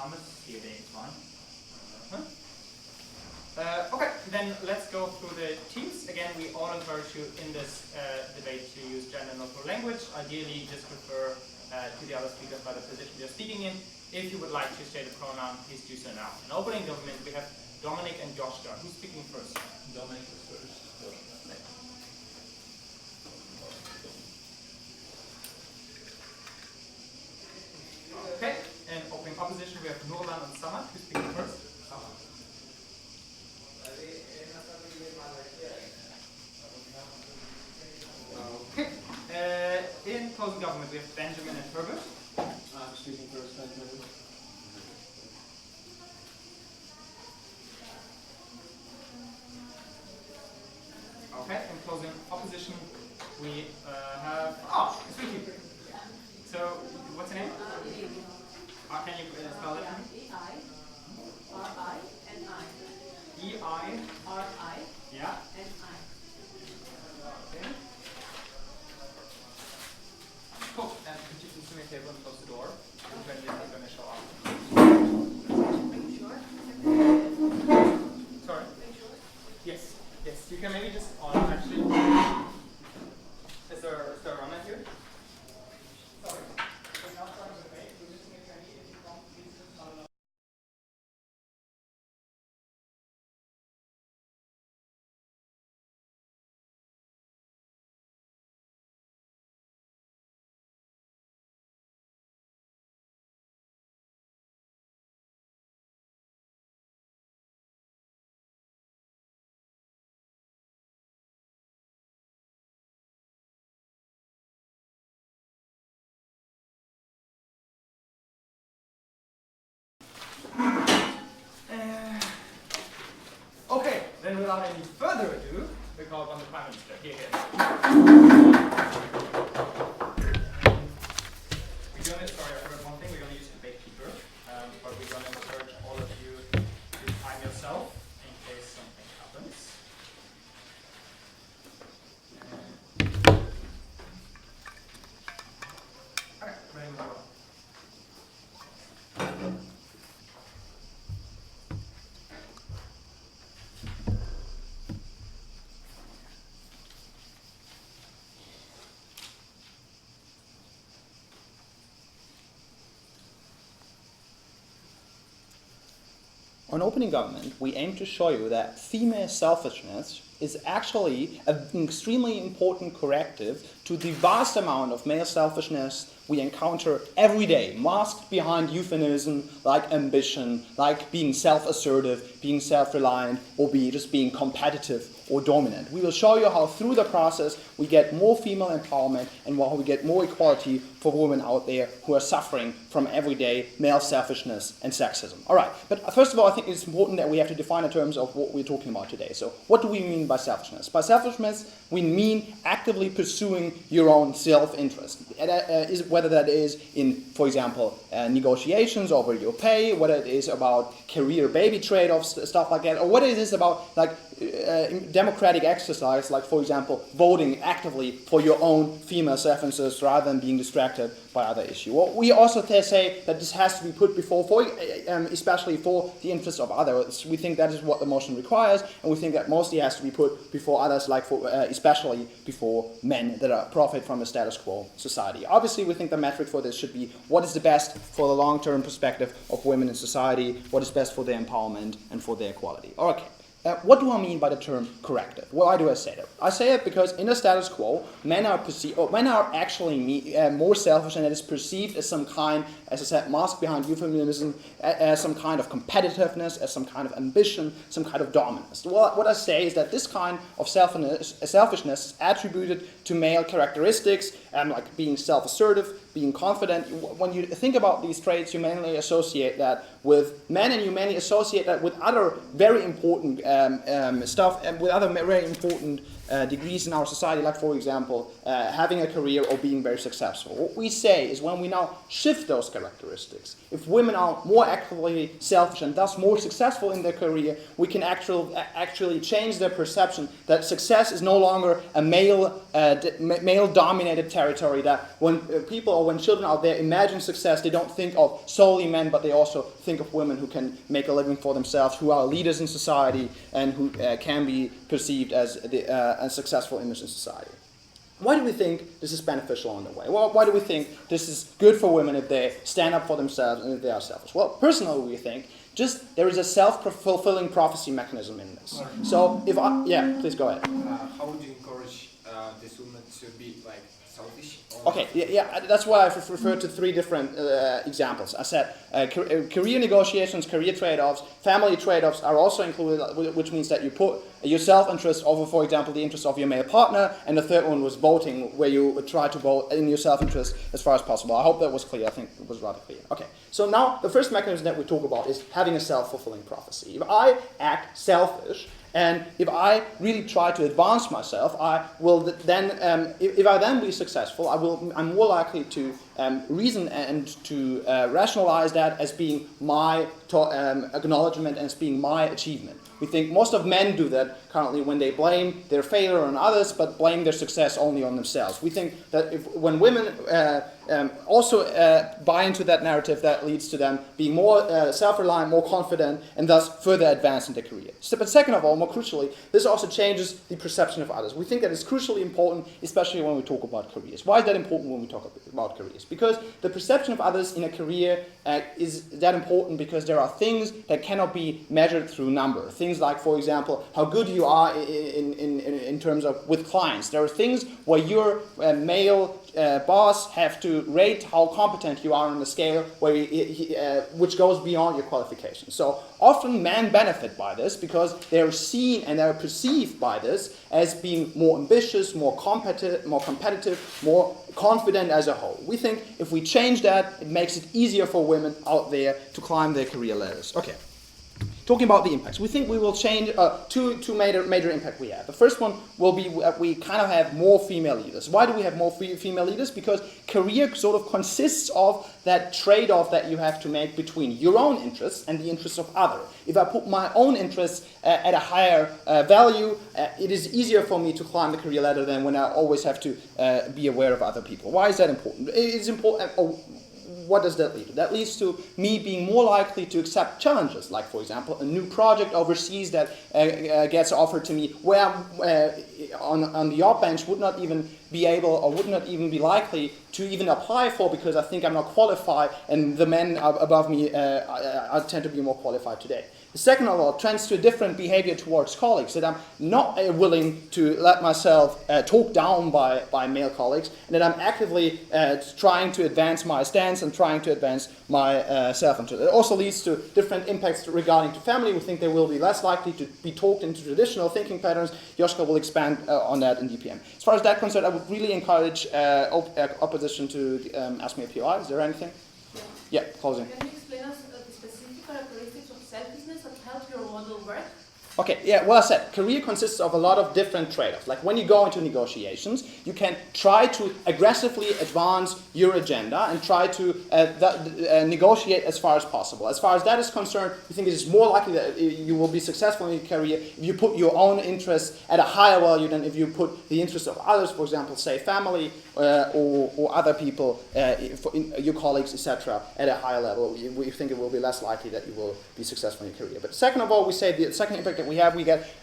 comments here, it's fine. Okay, then let's go through the teams. Again, we all encourage you in this debate to use gender neutral language. Ideally, just refer to the other speakers by the position you're speaking in. If you would like to state a pronoun, please do so now. In opening government, we have Dominic and Joshka. Who's speaking first? Dominic is first. Okay, and opening opposition, we have Nurlan and Samad. Who's speaking first? Okay. In closing government, we have Benjamin and Herbert. I'm speaking first, thank you. Okay, in closing opposition, we have Sweetie. So, what's your name? Can you spell it? E-I-R-I-N-I. E-I-R-I. Yeah. N-I. Okay. Cool. And could you please do me a favor and close the door? When you're going to show up. Are you sure? Sorry? Are you sure? Yes. Yes. You can maybe just actually. Is there a runner here? Sorry. We're not starting the debate. We're just making any if you don't please just not allow. Okay, then without any further ado, we call upon the Prime Minister. Here. We're going to, sorry, I forgot one thing. We're going to use debate keeper, but we're going to encourage all of you to time yourself in case something happens. Okay, ready to go. On opening government, we aim to show you that female selfishness is actually an extremely important corrective to the vast amount of male selfishness we encounter every day, masked behind euphemism like ambition, like being self-assertive, being self-reliant, or just being competitive or dominant. We will show you how through the process we get more female empowerment and how we get more equality for women out there who are suffering from everyday male selfishness and sexism. All right, but first of all, I think it's important that we have to define in terms of what we're talking about today. So what do we mean by selfishness? By selfishness, we mean actively pursuing your own self-interest, whether that is in, for example, negotiations over your pay, whether it is about career baby trade-offs, stuff like that, or whether it is about like democratic exercise, like for example, voting actively for your own female self-interest rather than being distracted by other issues. Well, we also say that this has to be put before, especially for the interests of others. We think that is what the motion requires, and we think that mostly has to be put before others, like for, especially before men that profit from a status quo society. Obviously, we think the metric for this should be what is the best for the long-term perspective of women in society, what is best for their empowerment and for their equality. Okay. What do I mean by the term corrective? Why do I say that? I say it because in the status quo, men are actually more selfish, and it is perceived as some kind, as I said, masked behind euphemism, as some kind of competitiveness, as some kind of ambition, some kind of dominance. What I say is that this kind of selfishness is attributed to male characteristics, like being self-assertive, being confident. When you think about these traits, you mainly associate that with men, and you mainly associate that with other very important stuff, and with other very important degrees in our society, like for example, having a career or being very successful. What we say is when we now shift those characteristics, if women are more actively selfish and thus more successful in their career, we can actually change their perception that success is no longer a male-dominated territory, that when people or when children out there imagine success, they don't think of solely men, but they also think of women who can make a living for themselves, who are leaders in society, and who can be perceived as a successful image in society. Why do we think this is beneficial in a way? Well, why do we think this is good for women if they stand up for themselves and if they are selfish? Well, personally, we think just there is a self-fulfilling prophecy mechanism in this. So if please go ahead. How would you encourage this woman to be like selfish? Okay, that's why I've referred to three different examples. I said career negotiations, career trade-offs, family trade-offs are also included, which means that you put your self-interest over, for example, the interest of your male partner, and the third one was voting, where you try to vote in your self-interest as far as possible. I hope that was clear. I think it was rather clear. Okay, so now the first mechanism that we talk about is having a self-fulfilling prophecy. If I act selfish, and if I really try to advance myself, I will then, if I then be successful, I'm more likely to reason and to rationalize that as being my acknowledgement and as being my achievement. We think most of men do that currently when they blame their failure on others, but blame their success only on themselves. We think that when women also buy into that narrative, that leads to them being more self-reliant, more confident, and thus further advance in their career. But second of all, more crucially, this also changes the perception of others. We think that it's crucially important, especially when we talk about careers. Why is that important when we talk about careers? Because the perception of others in a career is that important because there are things that cannot be measured through number. Things like, for example, how good you are in terms of with clients. There are things where your male boss have to rate how competent you are on the scale, which goes beyond your qualifications. So often men benefit by this because they're seen and they're perceived by this as being more ambitious, more competitive, more confident as a whole. We think if we change that, it makes it easier for women out there to climb their career ladders. Okay. Talking about the impacts, we think we will change two major impact we have. The first one will be we kind of have more female leaders. Why do we have more female leaders? Because career sort of consists of that trade-off that you have to make between your own interests and the interests of others. If I put my own interests at a higher value, it is easier for me to climb the career ladder than when I always have to be aware of other people. Why is that important? It's important. What does that lead to? That leads to me being more likely to accept challenges, like, for example, a new project overseas that gets offered to me where on the off bench would not even be able or would not even be likely to even apply for because I think I'm not qualified and the men above me I tend to be more qualified today. The second of all trends to a different behavior towards colleagues, that I'm not willing to let myself talk down by male colleagues, and that I'm actively trying to advance my stance and trying to advance my self-interest. It also leads to different impacts regarding to family. We think they will be less likely to be talked into traditional thinking patterns. Joschka will expand on that in DPM. As far as that concerned, I would really encourage opposition to ask me a POI. Is there anything? Yeah, closing. Can you explain us the specific characteristics of selfishness that help your model work? Okay, yeah, well I said, career consists of a lot of different trade-offs. Like when you go into negotiations, you can try to aggressively advance your agenda and try to negotiate as far as possible. As far as that is concerned, we think it is more likely that you will be successful in your career if you put your own interests at a higher value than if you put the interests of others, for example, say family or other people, your colleagues, etc., at a higher level. We think it will be less likely that you will be successful in your career. But second of all, we say the second impact that we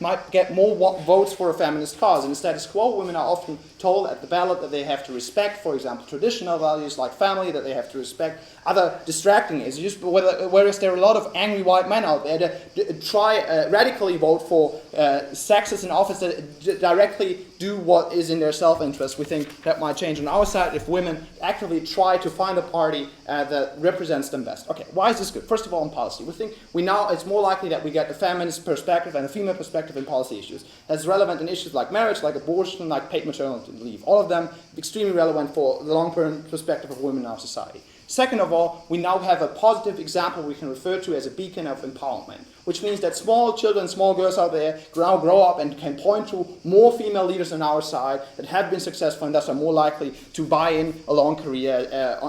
might get more votes for a feminist cause. In the status quo, women are often told at the ballot that they have to respect, for example, traditional values like family, that they have to respect other distracting issues, whereas there are a lot of angry white men out there that try radically vote for sexes in office that directly do what is in their self-interest. We think that might change on our side if women actively try to find a party that represents them best. Okay, why is this good? First of all, in policy, we think it's more likely that we get a feminist perspective and a female perspective in policy issues. That's relevant in issues like marriage, like abortion, like paid maternity leave. All of them extremely relevant for the long-term perspective of women in our society. Second of all, we now have a positive example we can refer to as a beacon of empowerment, which means that small children, small girls out there now grow up and can point to more female leaders on our side that have been successful and thus are more likely to buy in a long career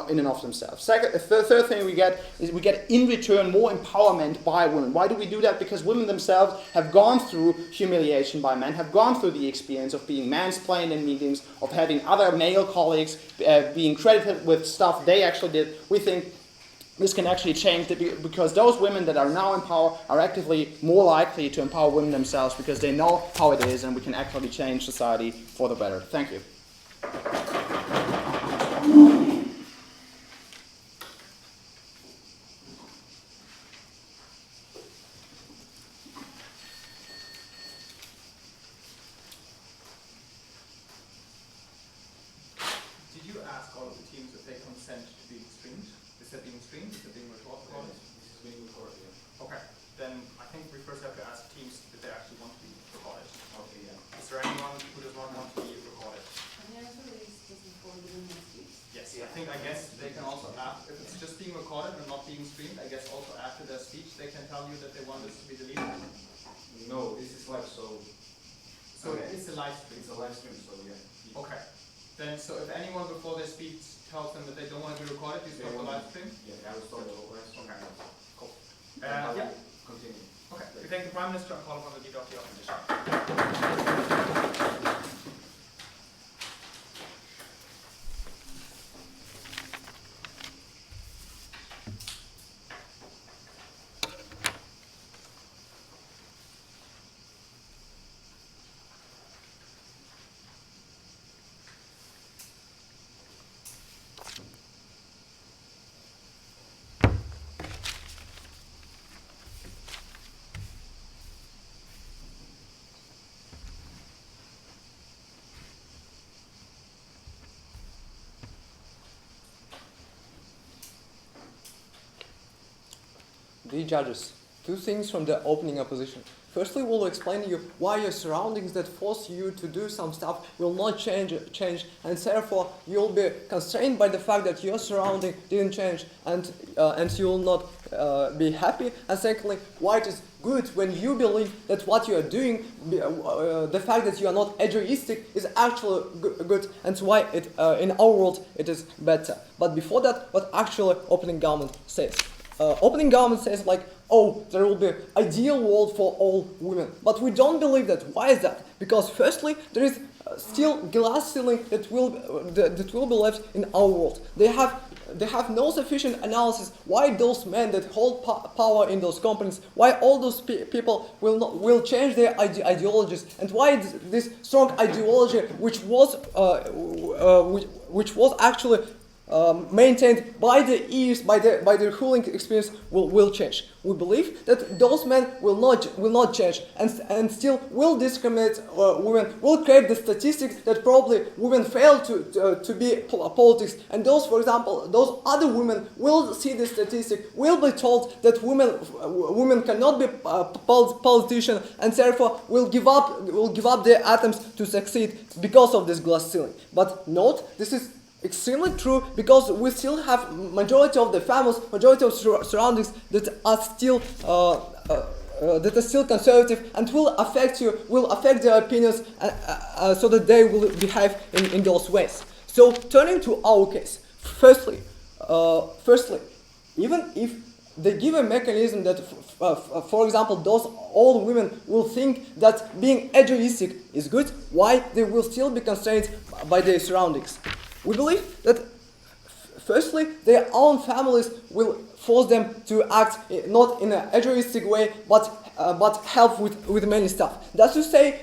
in and of themselves. Third thing we get is we get in return more empowerment by women. Why do we do that? Because women themselves have gone through humiliation by men, have gone through the experience of being mansplained in meetings, of having other male colleagues being credited with stuff they actually did. We think this can actually change because those women that are now in power are actively more likely to empower women themselves because they know how it is and we can actually change society for the better. Thank you. Did you ask all of the teams if they consent to being streamed? Is that being streamed? Is it being recorded? This is being recorded, yeah. Okay, then I think we first have to ask teams if they actually want to be recorded. Okay, yeah. Is there anyone who does not want to be recorded? And the answer is doesn't fall within my speech. Yes, I guess they can also ask, if it's just being recorded and not being streamed, I guess also after their speech they can tell you that they want this to be deleted. No, this is live, so So Okay. it's a live stream. it's a live stream, so yeah. Okay. Then, so if anyone before their speech tells them that they don't want to be recorded, you stop the live stream? Yeah, I will stop the whole rest. Okay. Cool. Yeah. Continue. Okay. We thank the Prime Minister and call upon the leader of the opposition. Dear judges, two things from the opening opposition. Firstly, we'll explain to you why your surroundings that force you to do some stuff will not change, and therefore you'll be constrained by the fact that your surrounding didn't change, and you will not be happy. And secondly, why it is good when you believe that what you are doing, the fact that you are not ageistic, is actually good, and why it in our world it is better. But before that, what actually opening government says. Opening government says like, oh, there will be ideal world for all women. But we don't believe that. Why is that? Because firstly, there is still glass ceiling that will be left in our world. They have no sufficient analysis why those men that hold power in those companies, why all those people will change their ideologies, and why this strong ideology, which was actually maintained by the years, by the ruling experience, will change. We believe that those men will not change, and still will discriminate women, will create the statistics that probably women fail to be politics, and those, for example, those other women will see the statistic, will be told that women cannot be politicians, and therefore will give up their attempts to succeed because of this glass ceiling. But note, this is extremely true because we still have majority of the families, majority of surroundings that are still conservative and will affect their opinions, so that they will behave in those ways. So turning to our case, firstly, even if they give a mechanism that, for example, those old women will think that being ageistic is good, why they will still be constrained by their surroundings? We believe that, firstly, their own families will force them to act not in an ageistic way, but help with many stuff. That's to say,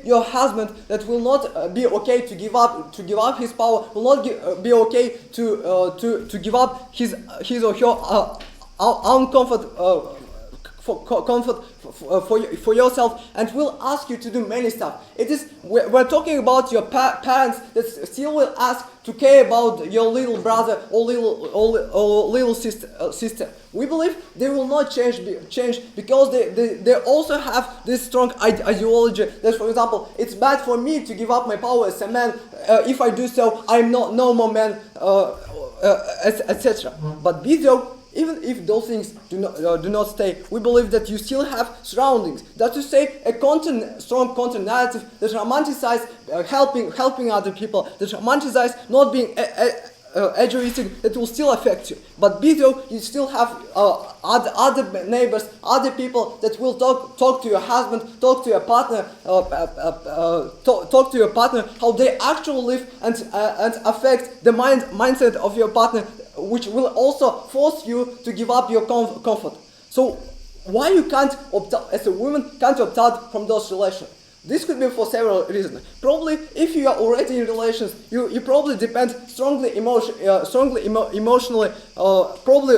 your husband that will not be okay to give up his power, will not be okay to give up his or her own comfort. Comfort for yourself, and will ask you to do many stuff. We're talking about your parents that still will ask to care about your little brother or little sister. We believe they will not change because they also have this strong ideology that, for example, it's bad for me to give up my power as a man. If I do so, I'm no more man. etc. But be though, even if those things do not stay, we believe that you still have surroundings. That's to say, a strong counter-narrative that romanticizes helping other people, that romanticizes not being egoistic, that will still affect you. But be though, you still have other neighbors, other people that will talk to your husband, talk to your partner, talk to your partner how they actually live and affect the mindset of your partner, which will also force you to give up your comfort. So why you can't as a woman can't opt out from those relations? This could be for several reasons. Probably, if you are already in relations, you probably depend strongly emotionally, probably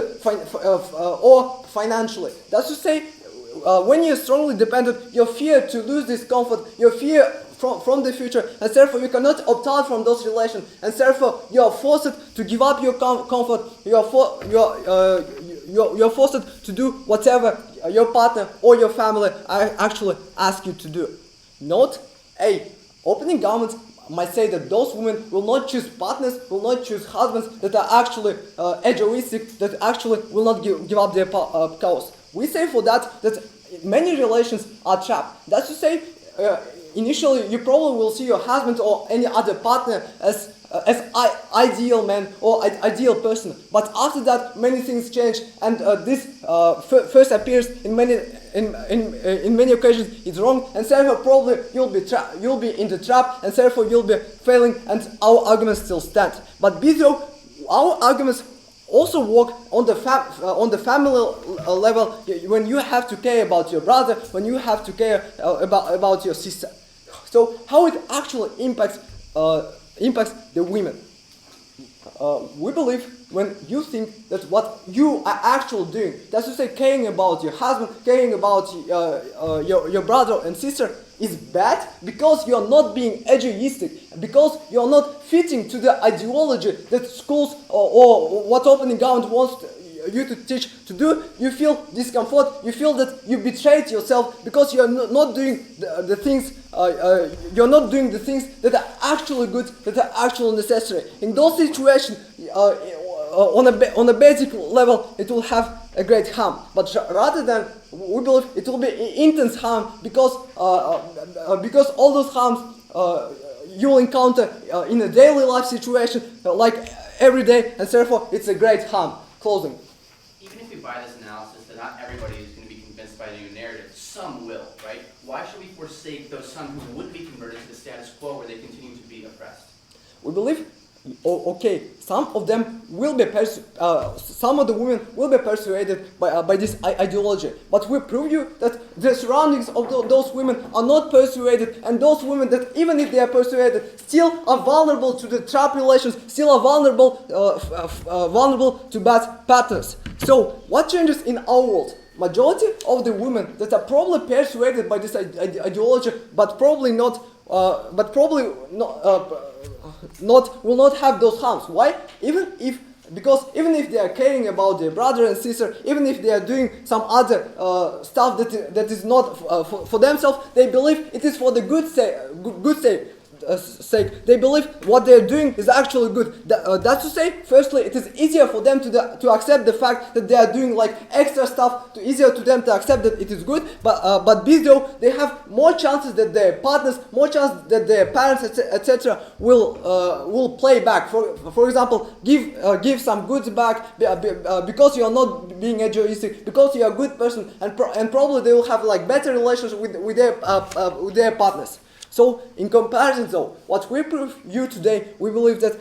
or financially. That's to say, when you're strongly dependent, your fear to lose this comfort, your fear from the future, and therefore you cannot opt out from those relations, and therefore you are forced to give up your comfort. You're forced to do whatever your partner or your family actually ask you to do. Note A. Opening governments might say that those women will not choose partners, will not choose husbands that are actually egoistic, that actually will not give up their cause. We say for that many relations are trapped. That's to say, initially you probably will see your husband or any other partner as ideal man or ideal person, but after that many things change, and this first appears in many occasions it's wrong, and therefore probably you'll be in the trap, and therefore you'll be failing, and our arguments still stand. But be though, our arguments also work on the family level, when you have to care about your brother, when you have to care about your sister. So how it actually impacts the women. We believe when you think that what you are actually doing, that's to say caring about your husband, caring about your brother and sister, is bad because you are not being egoistic, because you are not fitting to the ideology that schools or what opening government wants you to teach to do. You feel discomfort, you feel that you betrayed yourself because you are not doing the things, you're not doing the things that are actually good, that are actually necessary. In those situations, on a basic level, it will have a great harm. But rather than, we believe it will be intense harm because all those harms you will encounter in a daily life situation, like every day, and therefore it's a great harm. Closing. Even if we buy this analysis that not everybody is going to be convinced by the new narrative, some will, right? Why should we forsake those some who would be converted to the status quo where they continue to be oppressed? We believe, okay, some of them will be some of the women will be persuaded by this ideology, but we prove you that the surroundings of those women are not persuaded, and those women that even if they are persuaded still are vulnerable to the trap relations, still are vulnerable to bad patterns. So what changes in our world? Majority of the women that are probably persuaded by this ideology, but probably not will not have those harms. Why? Because even if they are caring about their brother and sister, even if they are doing some other stuff that is not for themselves, they believe it is for the good sake. They believe what they are doing is actually good. That's to say, firstly, it is easier for them to accept the fact that they are doing like extra stuff. Easier to them to accept that it is good. But be though, they have more chances that their partners, more chances that their parents, etc., will play back. For example, give some goods back because you are not being egoistic, because you are a good person, and probably they will have like better relations with their partners. So, in comparison though, what we prove you today, we believe that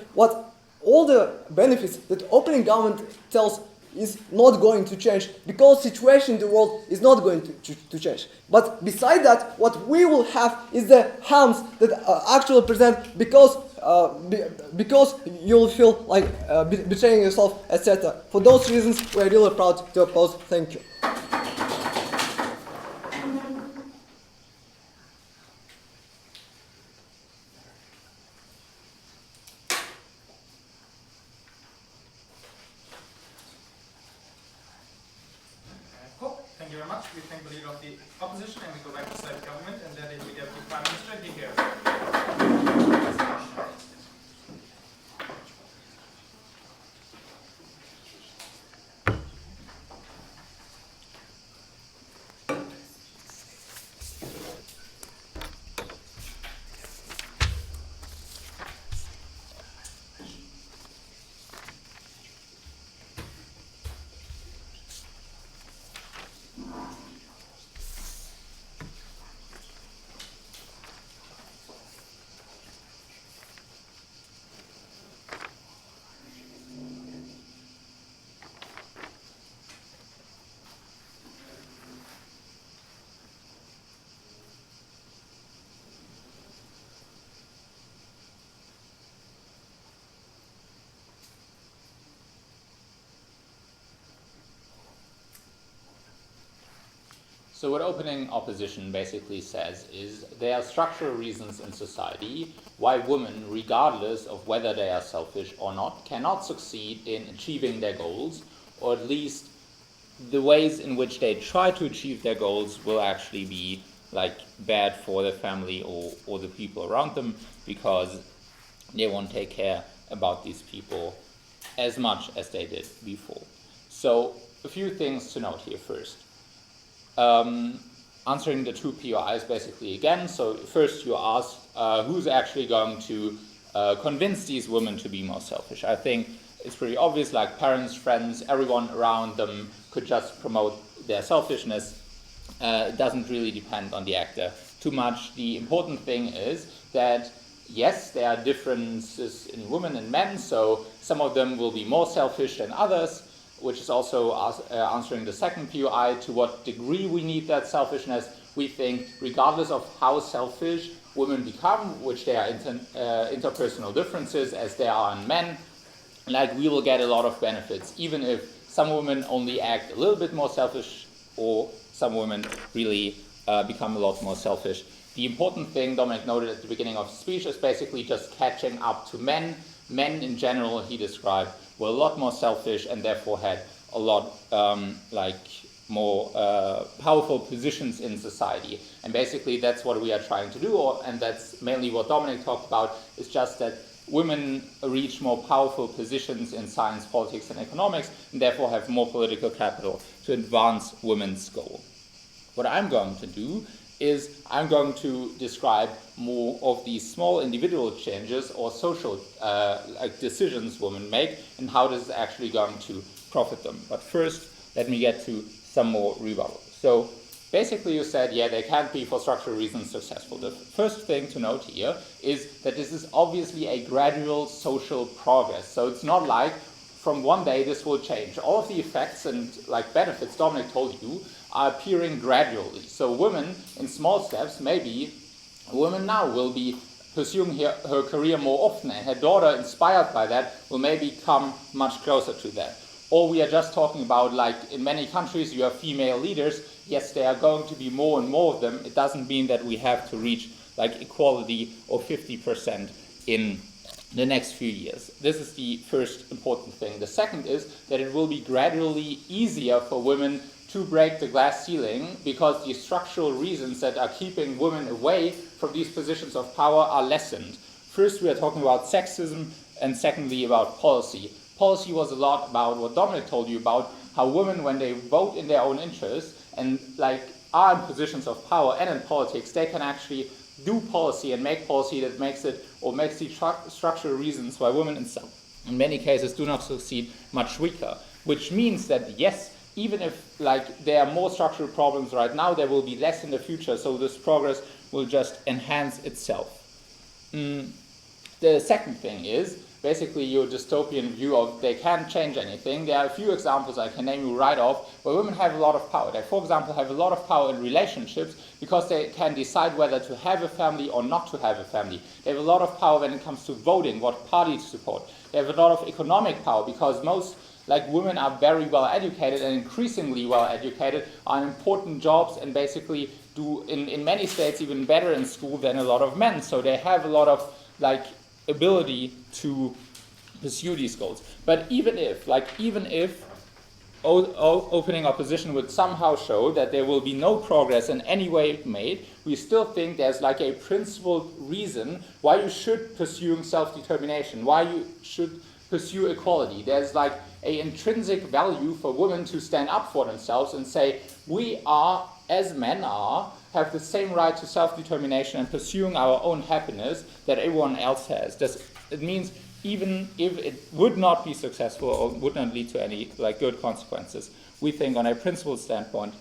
all the benefits that opening government tells is not going to change, because situation in the world is not going to change. But beside that, what we will have is the harms that actually present because you will feel like betraying yourself, etc. For those reasons, we are really proud to oppose. Thank you. Thank you very much. We thank the leader of the opposition, and we go back to state government, and that is the Deputy Prime Minister, here. So what opening opposition basically says is there are structural reasons in society why women, regardless of whether they are selfish or not, cannot succeed in achieving their goals, or at least the ways in which they try to achieve their goals will actually be like bad for their family or the people around them, because they won't take care about these people as much as they did before. So a few things to note here first. Answering the two POIs basically again. So first you asked who's actually going to convince these women to be more selfish. I think it's pretty obvious, like parents, friends, everyone around them could just promote their selfishness. It doesn't really depend on the actor too much. The important thing is that yes, there are differences in women and men, so some of them will be more selfish than others, which is also answering the second POI, to what degree we need that selfishness. We think regardless of how selfish women become, which there are interpersonal differences as there are in men, like we will get a lot of benefits, even if some women only act a little bit more selfish or some women really become a lot more selfish. The important thing Dominic noted at the beginning of his speech is basically just catching up to men. Men in general, he described, were a lot more selfish and therefore had a lot more powerful positions in society. And basically that's what we are trying to do, and that's mainly what Dominic talked about, is just that women reach more powerful positions in science, politics, and economics, and therefore have more political capital to advance women's goal. What I'm going to do is I'm going to describe more of these small individual changes or social decisions women make and how this is actually going to profit them. But first, let me get to some more rebuttal. So basically you said, yeah, they can't be for structural reasons successful. The first thing to note here is that this is obviously a gradual social progress. So it's not like from one day this will change. All of the effects and benefits Dominic told you are appearing gradually. So women in small steps, maybe a woman now will be pursuing her career more often, and her daughter, inspired by that, will maybe come much closer to that. Or we are just talking about, in many countries you have female leaders. Yes, there are going to be more and more of them. It doesn't mean that we have to reach equality or 50% in the next few years. This is the first important thing. The second is that it will be gradually easier for women to break the glass ceiling, because the structural reasons that are keeping women away from these positions of power are lessened. First, we are talking about sexism, and secondly, about policy. Policy was a lot about what Dominic told you about, how women, when they vote in their own interest and are in positions of power and in politics, they can actually do policy and make policy that makes the structural reasons why women in many cases do not succeed much weaker. Which means that yes, even if there are more structural problems right now, there will be less in the future, so this progress will just enhance itself. The second thing is basically your dystopian view of they can't change anything. There are a few examples I can name you right off where women have a lot of power. They, for example, have a lot of power in relationships because they can decide whether to have a family or not to have a family. They have a lot of power when it comes to voting, what party to support. They have a lot of economic power because most women are very well educated and increasingly well educated, are in important jobs, and basically do in many states even better in school than a lot of men. So they have a lot of ability to pursue these goals. But even if opening opposition would somehow show that there will be no progress in any way made, we still think there's a principled reason why you should pursue self-determination, why you should pursue equality. There's an intrinsic value for women to stand up for themselves and say, we are, as men are, have the same right to self-determination and pursuing our own happiness that everyone else has. It means even if it would not be successful or would not lead to any good consequences, we think on a principled standpoint,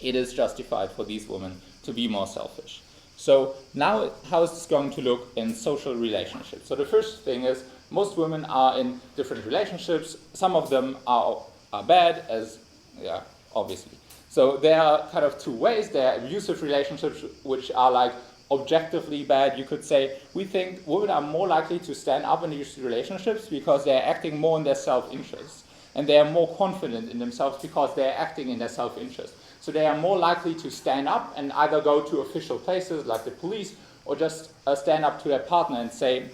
it is justified for these women to be more selfish. So now how is this going to look in social relationships? So the first thing is most women are in different relationships. Some of them are bad, obviously. So there are kind of two ways. There are abusive relationships, which are objectively bad. You could say, we think women are more likely to stand up in these relationships because they're acting more in their self-interest. And they are more confident in themselves because they're acting in their self-interest. So they are more likely to stand up and either go to official places like the police or just stand up to their partner and say,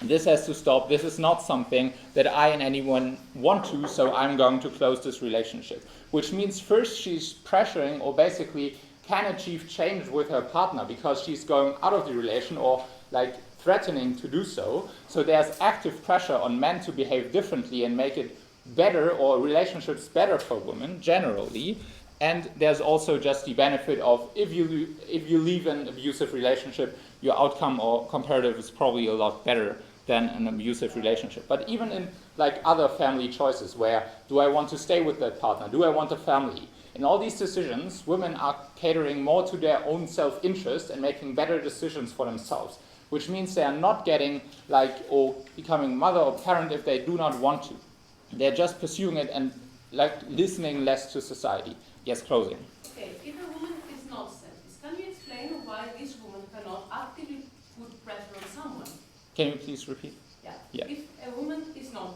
this has to stop, this is not something that I and anyone want to, so I'm going to close this relationship. Which means first she's pressuring or basically can achieve change with her partner because she's going out of the relation or like threatening to do so. So there's active pressure on men to behave differently and make it better or relationships better for women generally. And there's also just the benefit of if you leave an abusive relationship, your outcome or comparative is probably a lot better than an abusive relationship. But even in like other family choices where do I want to stay with that partner? Do I want a family? In all these decisions, women are catering more to their own self-interest and making better decisions for themselves, which means they are not getting like or becoming mother or parent if they do not want to. They're just pursuing it and like listening less to society. Yes, closing. Okay, if a woman is not selfish, can you explain why this woman cannot actively put pressure on someone? Can you please repeat? Yeah. Yeah. If a woman is not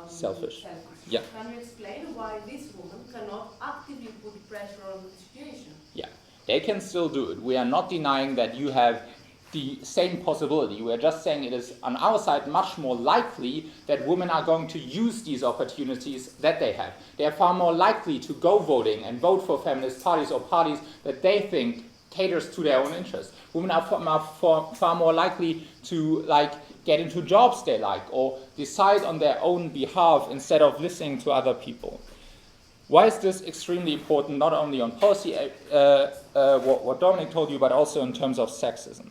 Selfish. Yeah. Can you explain why this woman cannot actively put pressure on the situation? Yeah, they can still do it. We are not denying that you have the same possibility. We are just saying it is on our side much more likely that women are going to use these opportunities that they have. They are far more likely to go voting and vote for feminist parties or parties that they think caters to their own interests. Women are far more likely to like get into jobs they like or decide on their own behalf instead of listening to other people. Why is this extremely important, not only on policy, what Dominic told you, but also in terms of sexism?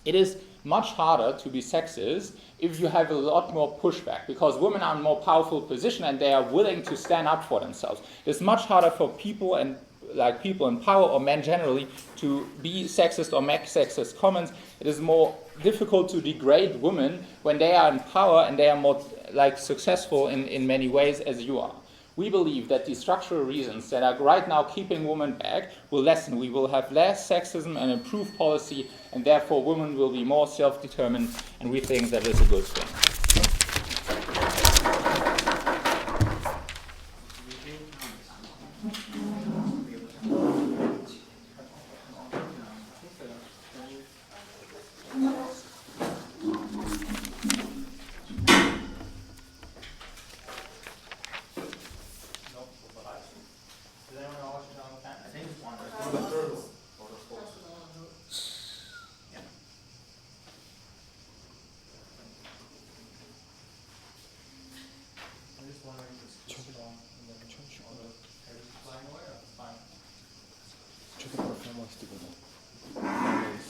It is much harder to be sexist if you have a lot more pushback, because women are in a more powerful position and they are willing to stand up for themselves. It's much harder for people and like people in power or men generally to be sexist or make sexist comments. It is more difficult to degrade women when they are in power and they are more like successful in many ways as you are. We believe that the structural reasons that are right now keeping women back will lessen. We will have less sexism and improved policy, and therefore women will be more self-determined, and we think that is a good thing.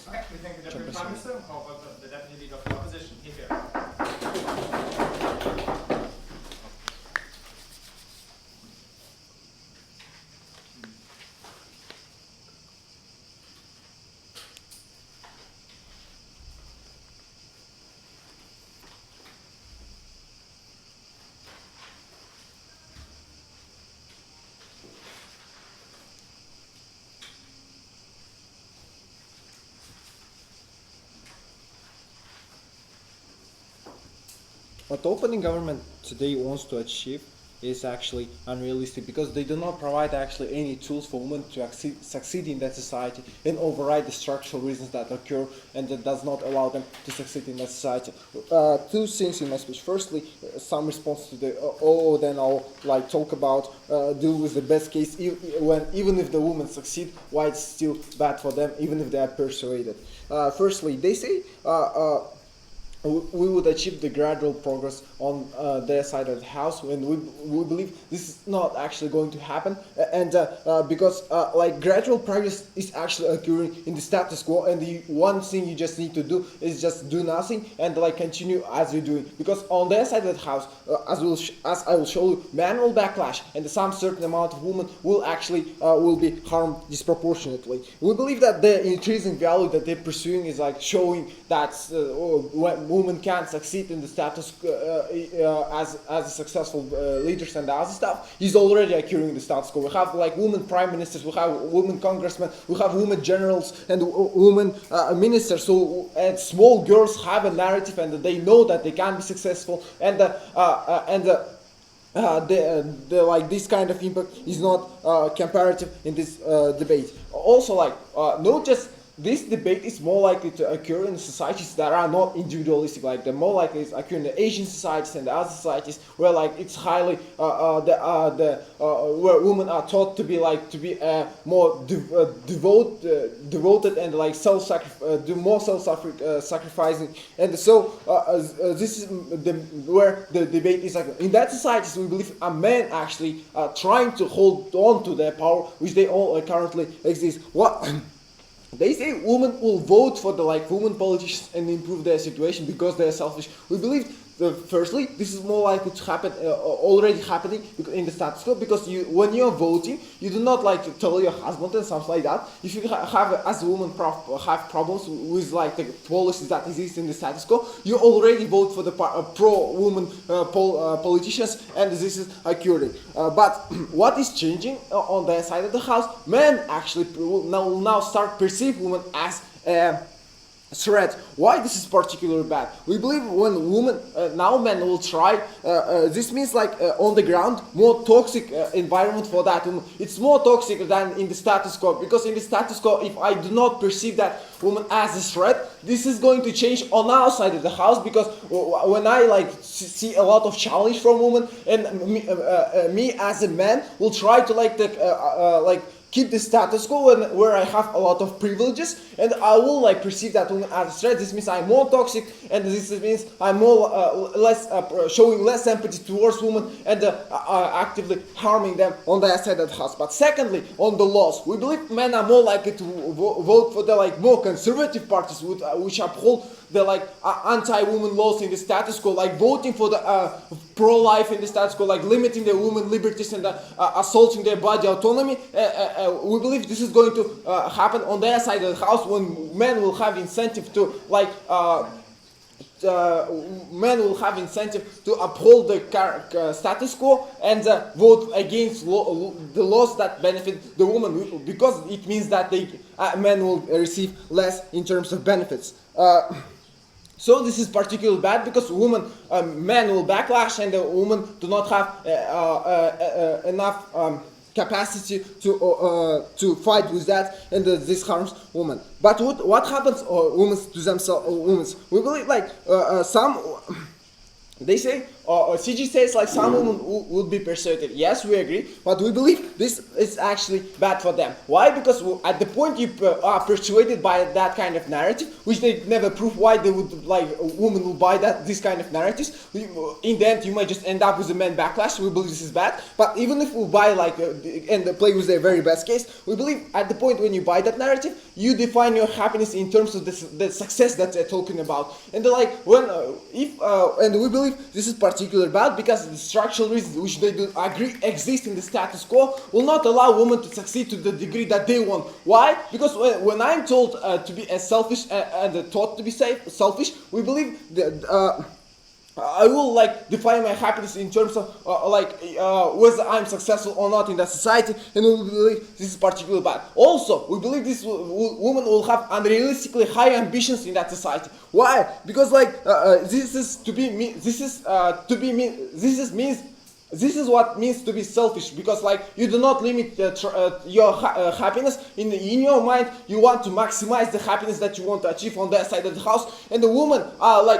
Okay, we thank the Deputy Prime Minister, the Deputy Leader of the Opposition. Here. What the opening government today wants to achieve is actually unrealistic, because they do not provide actually any tools for women to succeed in that society and override the structural reasons that occur and that does not allow them to succeed in that society. Two things in my speech. Firstly, some response to the then I'll like talk about deal with the best case even if the women succeed, why it's still bad for them even if they are persuaded. Firstly, they say we would achieve the gradual progress on their side of the house, and we believe this is not actually going to happen, and because like gradual progress is actually occurring in the status quo, and the one thing you just need to do is just do nothing and like continue as you're doing, because on their side of the house, as I will show you, man will backlash, and some certain amount of women will actually will be harmed disproportionately. We believe that the increasing value that they're pursuing is like showing that women can succeed in the status as successful leaders and other stuff is already occurring in the status quo. We have like women prime ministers, we have women congressmen, we have women generals and women ministers. So and small girls have a narrative and they know that they can be successful, and like this kind of impact is not comparative in this debate. Also, like not just this debate is more likely to occur in societies that are not individualistic, like the more likely it's occur in the Asian societies and the other societies where like it's highly where women are taught to be more devoted and like do more self-sacrificing, and so this is where the debate is like in that societies we believe a man actually trying to hold on to their power which they all currently exist. What they say women will vote for the women politicians and improve their situation because they are selfish. We believe firstly this is more likely to happen already happening in the status quo, because when you are voting you do not like to tell your husband and something like that. If you have as a woman have problems with the policies that exist in the status quo, you already vote for the pro-woman politicians, and this is occurring. But what is changing on their side of the house? Men actually will now start perceive women as threat. Why this is particularly bad? We believe when women now men will try this means on the ground more toxic environment for that woman. It's more toxic than in the status quo, because in the status quo if I do not perceive that woman as a threat, this is going to change on our side of the house, because when I see a lot of challenge from women, and me as a man will try to keep the status quo where I have a lot of privileges, and I will perceive that woman as a threat. This means I'm more toxic, and this means I'm more showing less empathy towards women and actively harming them on their side of the house. But secondly, on the laws, we believe men are more likely to vote for the more conservative parties which uphold the anti-woman laws in the status quo, voting for the pro-life in the status quo, limiting the women liberties and assaulting their body autonomy. We believe this is going to happen on their side of the house, when men will have incentive to uphold the status quo and vote against the laws that benefit the woman, because it means that men will receive less in terms of benefits. So this is particularly bad, because men will backlash, and the women do not have enough capacity to fight with that, and this harms women. But what happens women to themselves? We believe some. They say, CG says some women would be persuaded. Yes, we agree, but we believe this is actually bad for them. Why? Because at the point you are persuaded by that kind of narrative, which they never prove why they would women will buy this kind of narratives. In the end, you might just end up with a man backlash. We believe this is bad. But even if we buy and play with their very best case, we believe at the point when you buy that narrative, you define your happiness in terms of the success that they're talking about. And and we believe this is particularly bad, because the structural reasons which they do agree exist in the status quo will not allow women to succeed to the degree that they want. Why? Because when I'm told to be as selfish and taught to be selfish, we believe that I will define my happiness in terms of whether I'm successful or not in that society, and we believe this is particularly bad. Also, we believe this women will have unrealistically high ambitions in that society. Why? Because this is what means to be selfish, because you do not limit your happiness. In your mind, you want to maximize the happiness that you want to achieve on their side of the house, and the women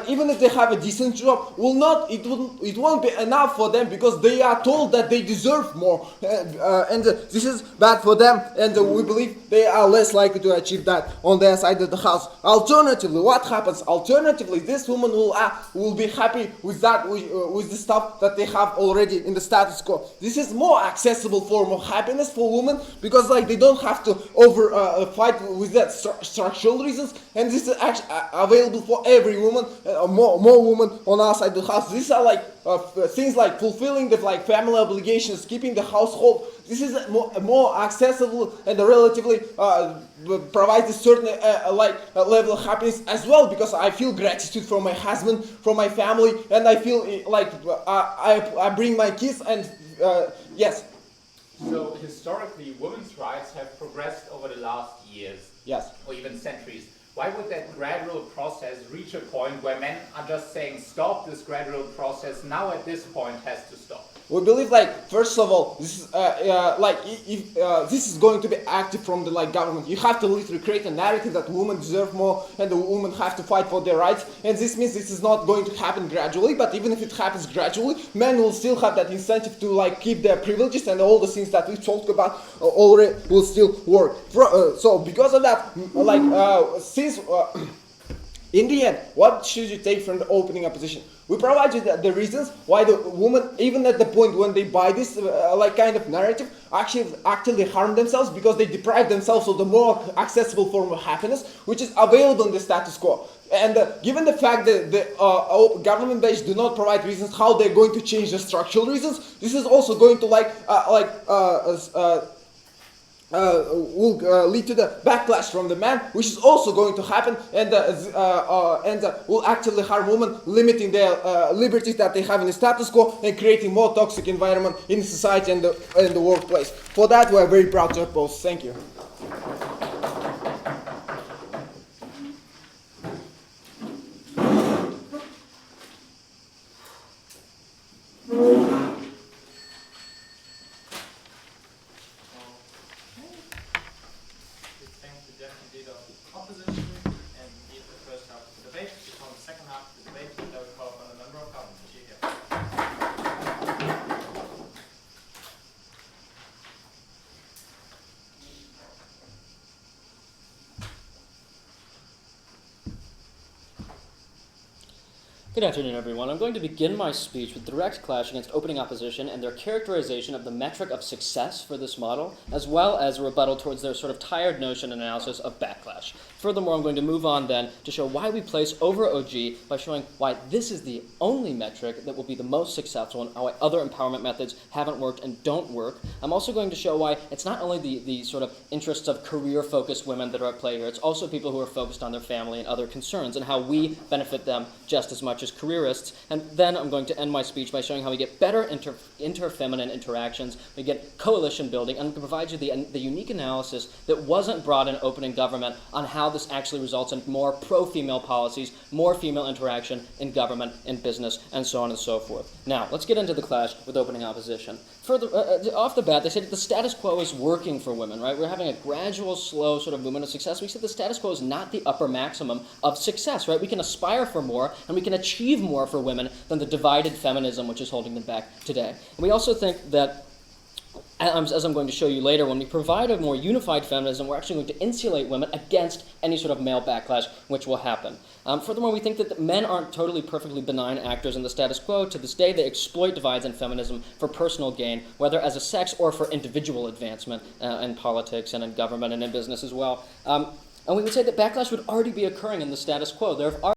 even if they have a decent job, it won't be enough for them, because they are told that they deserve more, and this is bad for them, and we believe they are less likely to achieve that on their side of the house. Alternatively, what happens? Alternatively, this woman will be happy with with the stuff that they have already in the status quo. This is more accessible form of happiness for women, because they don't have to fight with that structural reasons, and this is actually available for every woman, more women on our side of the house. These are things like fulfilling the family obligations, keeping the household. This is more accessible, and relatively provides a certain level of happiness as well, because I feel gratitude from my husband, from my family, and I feel I bring my kids, and yes. So historically, women's rights have progressed over the last years, yes, or even centuries. Why would that gradual process reach a point where men are just saying, stop this gradual process, now at this point has to stop? We believe, like, first of all, this is if this is going to be active from the government. You have to literally create a narrative that women deserve more and the women have to fight for their rights. And this means this is not going to happen gradually. But even if it happens gradually, men will still have that incentive to keep their privileges, and all the things that we talked about already will still work. So because of that, in the end, what should you take from the opening opposition? We provide you the reasons why the women, even at the point when they buy this kind of narrative, actually harm themselves, because they deprive themselves of the more accessible form of happiness, which is available in the status quo. And given the fact that the government base do not provide reasons how they're going to change the structural reasons, this is also going to will lead to the backlash from the man, which is also going to happen, and will actually harm women, limiting their liberties that they have in the status quo and creating more toxic environment in society and the workplace. For that, we are very proud to oppose. Thank you. Good afternoon, everyone. I'm going to begin my speech with direct clash against opening opposition and their characterization of the metric of success for this model, as well as a rebuttal towards their sort of tired notion and analysis of backlash. Furthermore, I'm going to move on then to show why we place over OG by showing why this is the only metric that will be the most successful and why other empowerment methods haven't worked and don't work. I'm also going to show why it's not only the sort of interests of career-focused women that are at play here, it's also people who are focused on their family and other concerns, and how we benefit them just as much as careerists. And then I'm going to end my speech by showing how we get better inter-feminine interactions, we get coalition building, and I'm going to provide you the unique analysis that wasn't brought in opening government on how this actually results in more pro-female policies, more female interaction in government, in business, and so on and so forth. Now, let's get into the clash with opening opposition. Further, off the bat, they say that the status quo is working for women, right? We're having a gradual, slow sort of movement of success. We said the status quo is not the upper maximum of success, right? We can aspire for more, and we can achieve more for women than the divided feminism which is holding them back today. And we also think that, as I'm going to show you later, when we provide a more unified feminism, we're actually going to insulate women against any sort of male backlash which will happen. Furthermore, we think that men aren't totally perfectly benign actors in the status quo. To this day, they exploit divides in feminism for personal gain, whether as a sex or for individual advancement in politics and in government and in business as well. And we would say that backlash would already be occurring in the status quo. There have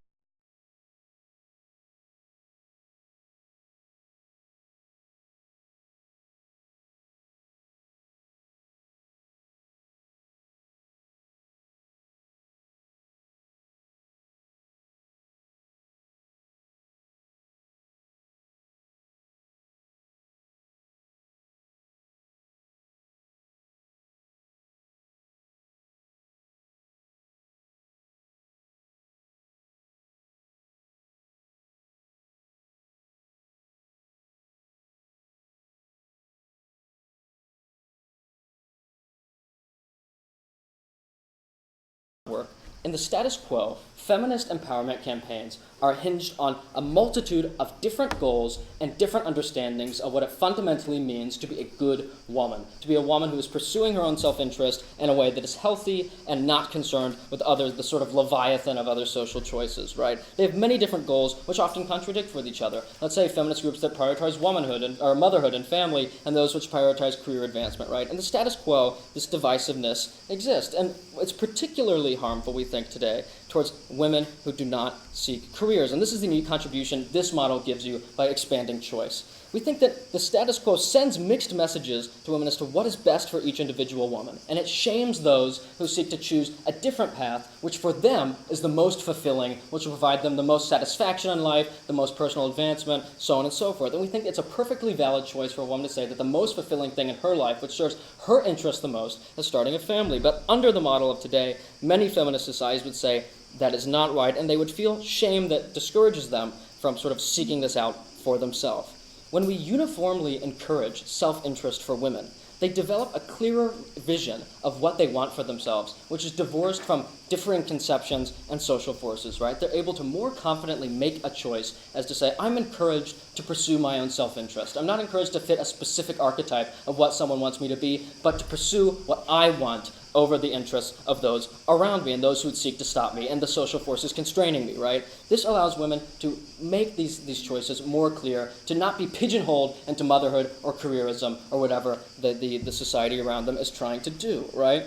work. In the status quo, feminist empowerment campaigns are hinged on a multitude of different goals and different understandings of what it fundamentally means to be a good woman, to be a woman who is pursuing her own self-interest in a way that is healthy and not concerned with the sort of leviathan of other social choices, right? They have many different goals which often contradict with each other. Let's say feminist groups that prioritize womanhood or motherhood and family, and those which prioritize career advancement, right? In the status quo, this divisiveness exists, and it's particularly harmful, we think, today towards women who do not seek careers. And this is the unique contribution this model gives you by expanding choice. We think that the status quo sends mixed messages to women as to what is best for each individual woman, and it shames those who seek to choose a different path, which for them is the most fulfilling, which will provide them the most satisfaction in life, the most personal advancement, so on and so forth. And we think it's a perfectly valid choice for a woman to say that the most fulfilling thing in her life, which serves her interest the most, is starting a family. But under the model of today, many feminist societies would say that is not right, and they would feel shame that discourages them from sort of seeking this out for themselves. when we uniformly encourage self-interest for women, they develop a clearer vision of what they want for themselves, which is divorced from differing conceptions and social forces, right? They're able to more confidently make a choice as to say, I'm encouraged to pursue my own self-interest. I'm not encouraged to fit a specific archetype of what someone wants me to be, but to pursue what I want over the interests of those around me and those who would seek to stop me and the social forces constraining me, right? This allows women to make these choices more clear, to not be pigeonholed into motherhood or careerism or whatever the society around them is trying to do, right?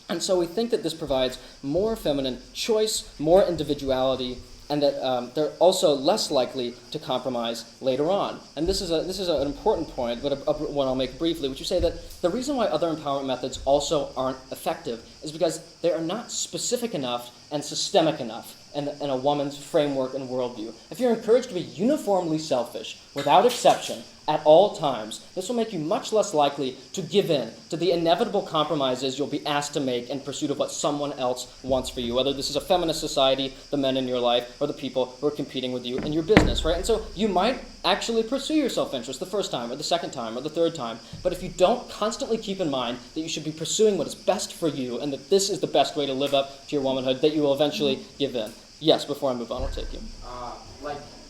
And so we think that this provides more feminine choice, more individuality, and that they're also less likely to compromise later on. And this is an important point, but one I'll make briefly, which you say that the reason why other empowerment methods also aren't effective is because they are not specific enough and systemic enough in a woman's framework and worldview. If you're encouraged to be uniformly selfish, without exception, at all times, this will make you much less likely to give in to the inevitable compromises you'll be asked to make in pursuit of what someone else wants for you, whether this is a feminist society, the men in your life, or the people who are competing with you in your business, right? And so you might actually pursue your self-interest the first time, or the second time, or the third time, but if you don't constantly keep in mind that you should be pursuing what is best for you, and that this is the best way to live up to your womanhood, that you will eventually give in. Yes, before I move on, I'll take you.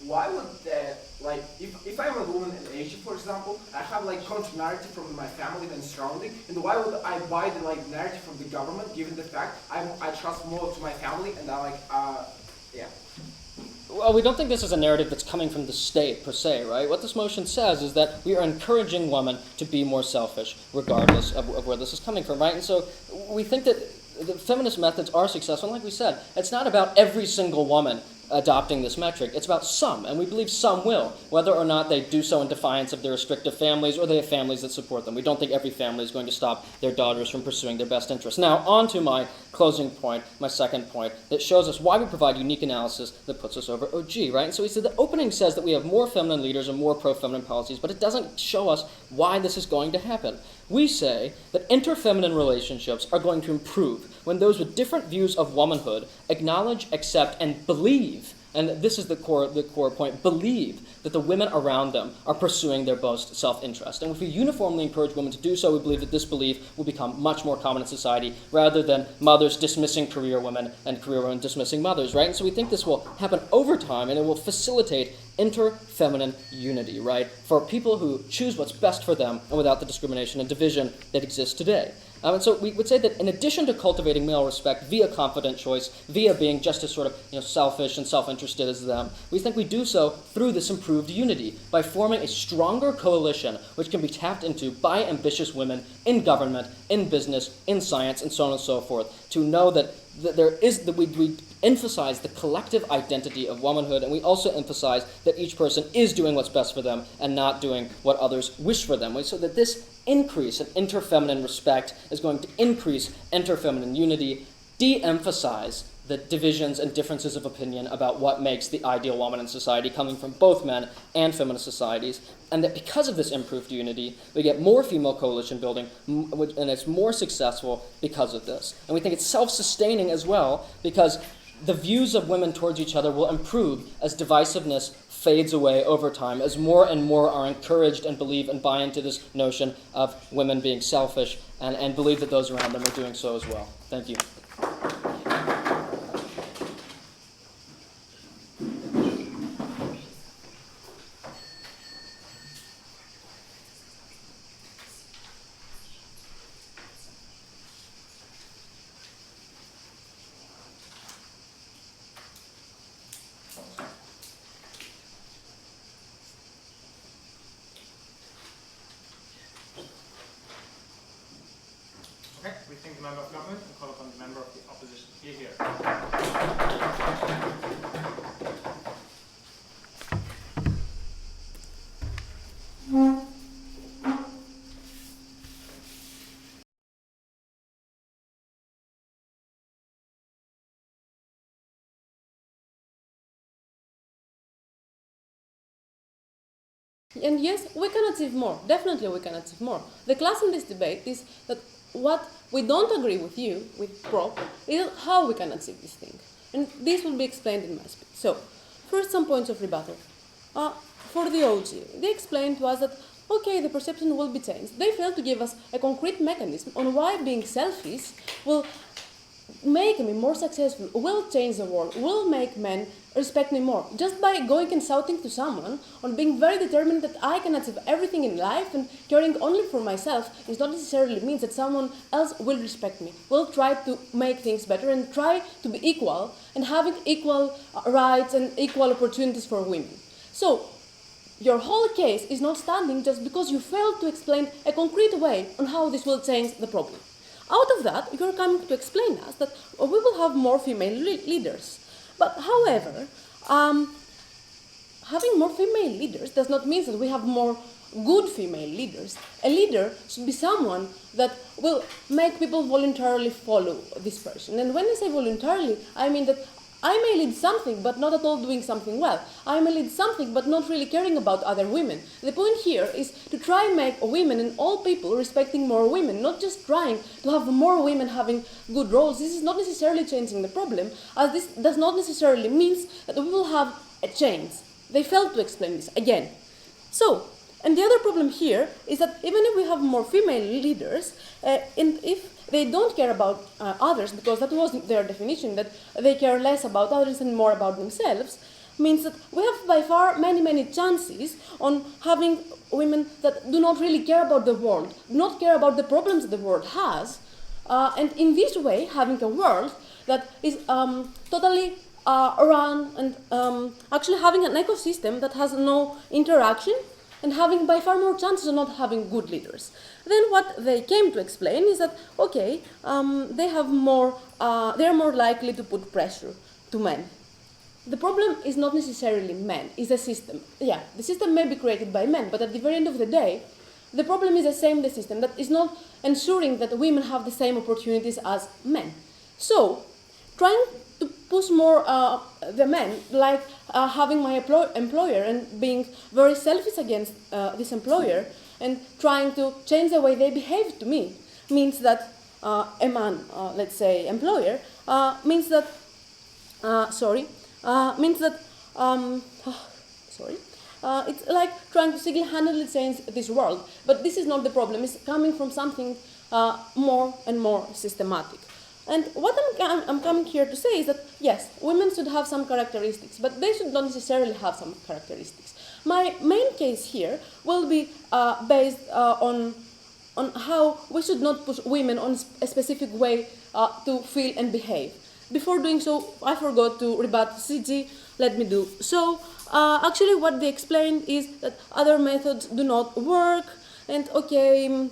Why would that, if I'm a woman in Asia, for example, I have counter narrative from my family and surrounding, and why would I buy the narrative from the government, given the fact I trust more to my family, and yeah. Well, we don't think this is a narrative that's coming from the state, per se, right? What this motion says is that we are encouraging women to be more selfish, regardless of where this is coming from, right? And so we think that the feminist methods are successful. And like we said, it's not about every single woman adopting this metric. It's about some, and we believe some will, whether or not they do so in defiance of their restrictive families or they have families that support them. We don't think every family is going to stop their daughters from pursuing their best interests. Now, on to my closing point, my second point, that shows us why we provide unique analysis that puts us over OG, right? And so we said the opening says that we have more feminine leaders and more pro-feminine policies, but it doesn't show us why this is going to happen. We say that inter-feminine relationships are going to improve when those with different views of womanhood acknowledge, accept, and believe, and this is the core point, believe that the women around them are pursuing their best self-interest. And if we uniformly encourage women to do so, we believe that this belief will become much more common in society, rather than mothers dismissing career women and career women dismissing mothers, right? And so we think this will happen over time, and it will facilitate inter-feminine unity, right? For people who choose what's best for them and without the discrimination and division that exists today. And so we would say that in addition to cultivating male respect via confident choice, via being just as sort of selfish and self-interested as them, we think we do so through this improved unity by forming a stronger coalition which can be tapped into by ambitious women in government, in business, in science, and so on and so forth, to know that we emphasize the collective identity of womanhood, and we also emphasize that each person is doing what's best for them and not doing what others wish for them. So that this increase in inter-feminine respect is going to increase inter-feminine unity, de-emphasize the divisions and differences of opinion about what makes the ideal woman in society coming from both men and feminist societies, and that because of this improved unity, we get more female coalition building, and it's more successful because of this. And we think it's self-sustaining as well, because the views of women towards each other will improve as divisiveness fades away over time, as more and more are encouraged and believe and buy into this notion of women being selfish and believe that those around them are doing so as well. Thank you. Okay, we thank the member of government and call upon the member of the opposition. Here. And yes, we can achieve more. Definitely we can achieve more. The class in this debate is that what we don't agree with you, with Prop, is how we can achieve this thing. And this will be explained in my speech. So, first some points of rebuttal. for the OG, they explained to us that, okay, the perception will be changed. They failed to give us a concrete mechanism on why being selfish will make me more successful, will change the world, will make men respect me more. Just by going and shouting to someone, or being very determined that I can achieve everything in life and caring only for myself, is not necessarily means that someone else will respect me, will try to make things better and try to be equal and having equal rights and equal opportunities for women. So, your whole case is not standing just because you failed to explain a concrete way on how this will change the problem. Out of that, you're coming to explain us that we will have more female leaders. But however, having more female leaders does not mean that we have more good female leaders. A leader should be someone that will make people voluntarily follow this person. And when I say voluntarily, I mean that I may lead something, but not at all doing something well. I may lead something, but not really caring about other women. The point here is to try and make women and all people respecting more women, not just trying to have more women having good roles. This is not necessarily changing the problem, as this does not necessarily mean that we will have a change. They failed to explain this again. So, and the other problem here is that even if we have more female leaders, and if they don't care about others, because that was their definition, that they care less about others and more about themselves, means that we have by far many chances on having women that do not really care about the world, do not care about the problems the world has, and in this way having a world that is totally run and actually having an ecosystem that has no interaction and having by far more chances of not having good leaders. Then what they came to explain is that, okay, they are more likely to put pressure to men. The problem is not necessarily men, it's the system. Yeah, the system may be created by men, but at the very end of the day, the problem is the same, the system, that is not ensuring that women have the same opportunities as men. So, trying to push more the men, like having my employer and being very selfish against this employer and trying to change the way they behave to me, means that a man, let's say employer, means that it's like trying to single-handedly change this world. But this is not the problem. It's coming from something more and more systematic. And what I'm coming here to say is that, yes, women should have some characteristics, but they should not necessarily have some characteristics. My main case here will be based on how we should not push women on a specific way to feel and behave. Before doing so, I forgot to rebut CG. Let me do so. Actually, what they explained is that other methods do not work, and okay,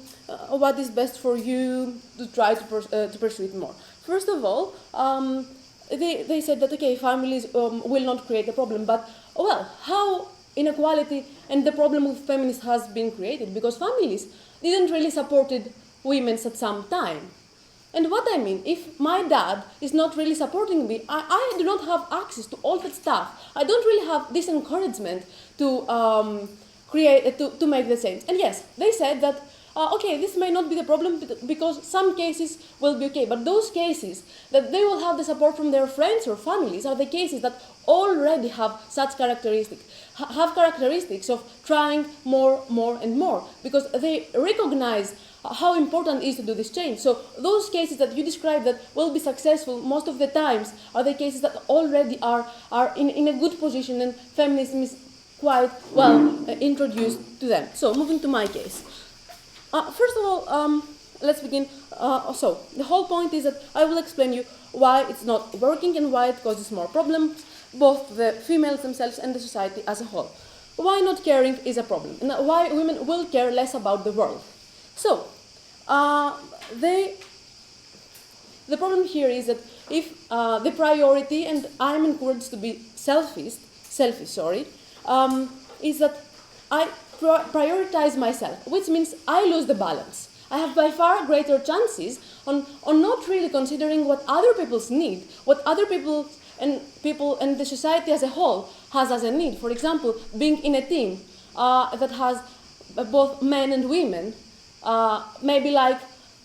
what is best for you to try to pursue it more. First of all, they said that, okay, families will not create a problem, but, well, how inequality and the problem with feminism has been created? Because families didn't really supported women at some time. And what I mean, if my dad is not really supporting me, I do not have access to all that stuff. I don't really have this encouragement to to make the change. And yes, they said that, okay, this may not be the problem because some cases will be okay, but those cases that they will have the support from their friends or families are the cases that already have such characteristics, have characteristics of trying more and more, because they recognize how important it is to do this change. So those cases that you described that will be successful most of the times are the cases that already are in a good position, and feminism is quite well introduced to them. So moving to my case. First of all, let's begin. So the whole point is that I will explain you why it's not working and why it causes more problems, both the females themselves and the society as a whole. Why not caring is a problem, and why women will care less about the world. So, the problem here is that if the priority, and I'm encouraged to be selfish, is that I prioritize myself, which means I lose the balance. I have by far greater chances on not really considering what other people's need, what other people and the society as a whole has as a need. For example, being in a team that has both men and women, maybe like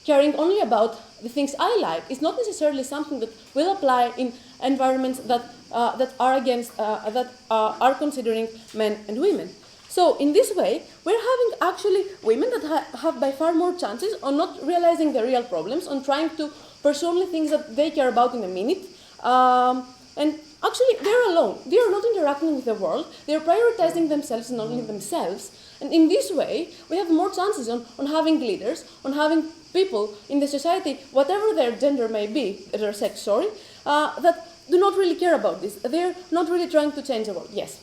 caring only about the things I like is not necessarily something that will apply in environments that are considering men and women. So in this way, we're having actually women that have by far more chances on not realizing the real problems, on trying to pursue only things that they care about in a minute. And actually, they're alone. They are not interacting with the world. They're prioritizing themselves and only themselves. And in this way, we have more chances on having leaders, on having people in the society, whatever their gender may be, their sex, sorry, that do not really care about this. They're not really trying to change the world. Yes?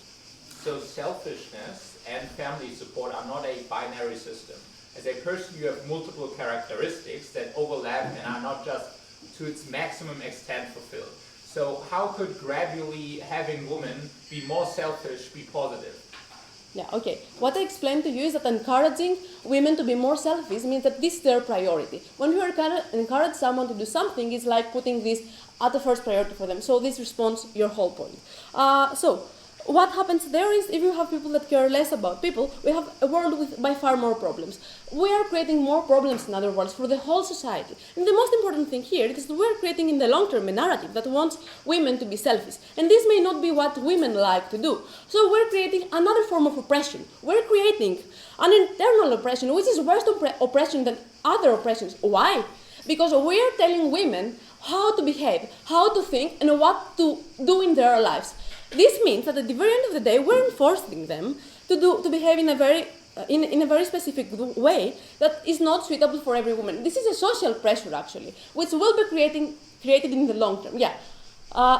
So selfishness and family support are not a binary system. As a person, you have multiple characteristics that overlap and are not just to its maximum extent fulfilled. So how could gradually having women be more selfish be positive? Yeah, okay. What I explained to you is that encouraging women to be more selfish means that this is their priority. When you encourage someone to do something, it's like putting this at the first priority for them. So this responds your whole point. So what happens there is, if you have people that care less about people, we have a world with by far more problems. We are creating more problems, in other words, for the whole society. And the most important thing here is that we're creating in the long term a narrative that wants women to be selfish. And this may not be what women like to do. So we're creating another form of oppression. We're creating an internal oppression, which is worse oppression than other oppressions. Why? Because we are telling women how to behave, how to think, and what to do in their lives. This means that at the very end of the day, we're enforcing them to behave in a very specific way that is not suitable for every woman. This is a social pressure, actually, which will be created in the long term. Yeah.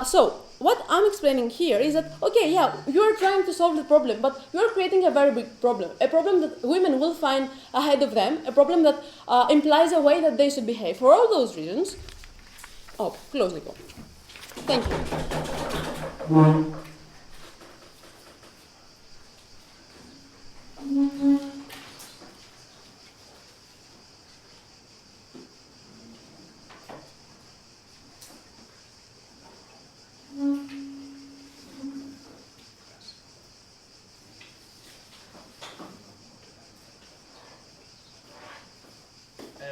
So what I'm explaining here is that, okay, yeah, you're trying to solve the problem, but you're creating a very big problem, a problem that women will find ahead of them, a problem that implies a way that they should behave. For all those reasons, close the door. Thank you.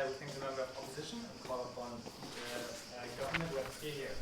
We thank the member of opposition and call upon the government representative here.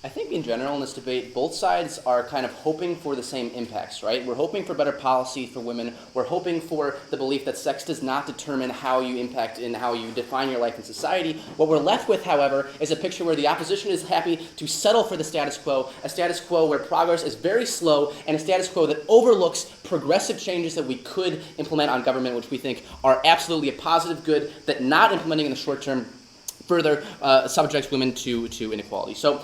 I think in general in this debate, both sides are kind of hoping for the same impacts, right? We're hoping for better policy for women. We're hoping for the belief that sex does not determine how you impact and how you define your life in society. What we're left with, however, is a picture where the opposition is happy to settle for the status quo, a status quo where progress is very slow, and a status quo that overlooks progressive changes that we could implement on government, which we think are absolutely a positive good, that not implementing in the short term further subjects women to inequality. So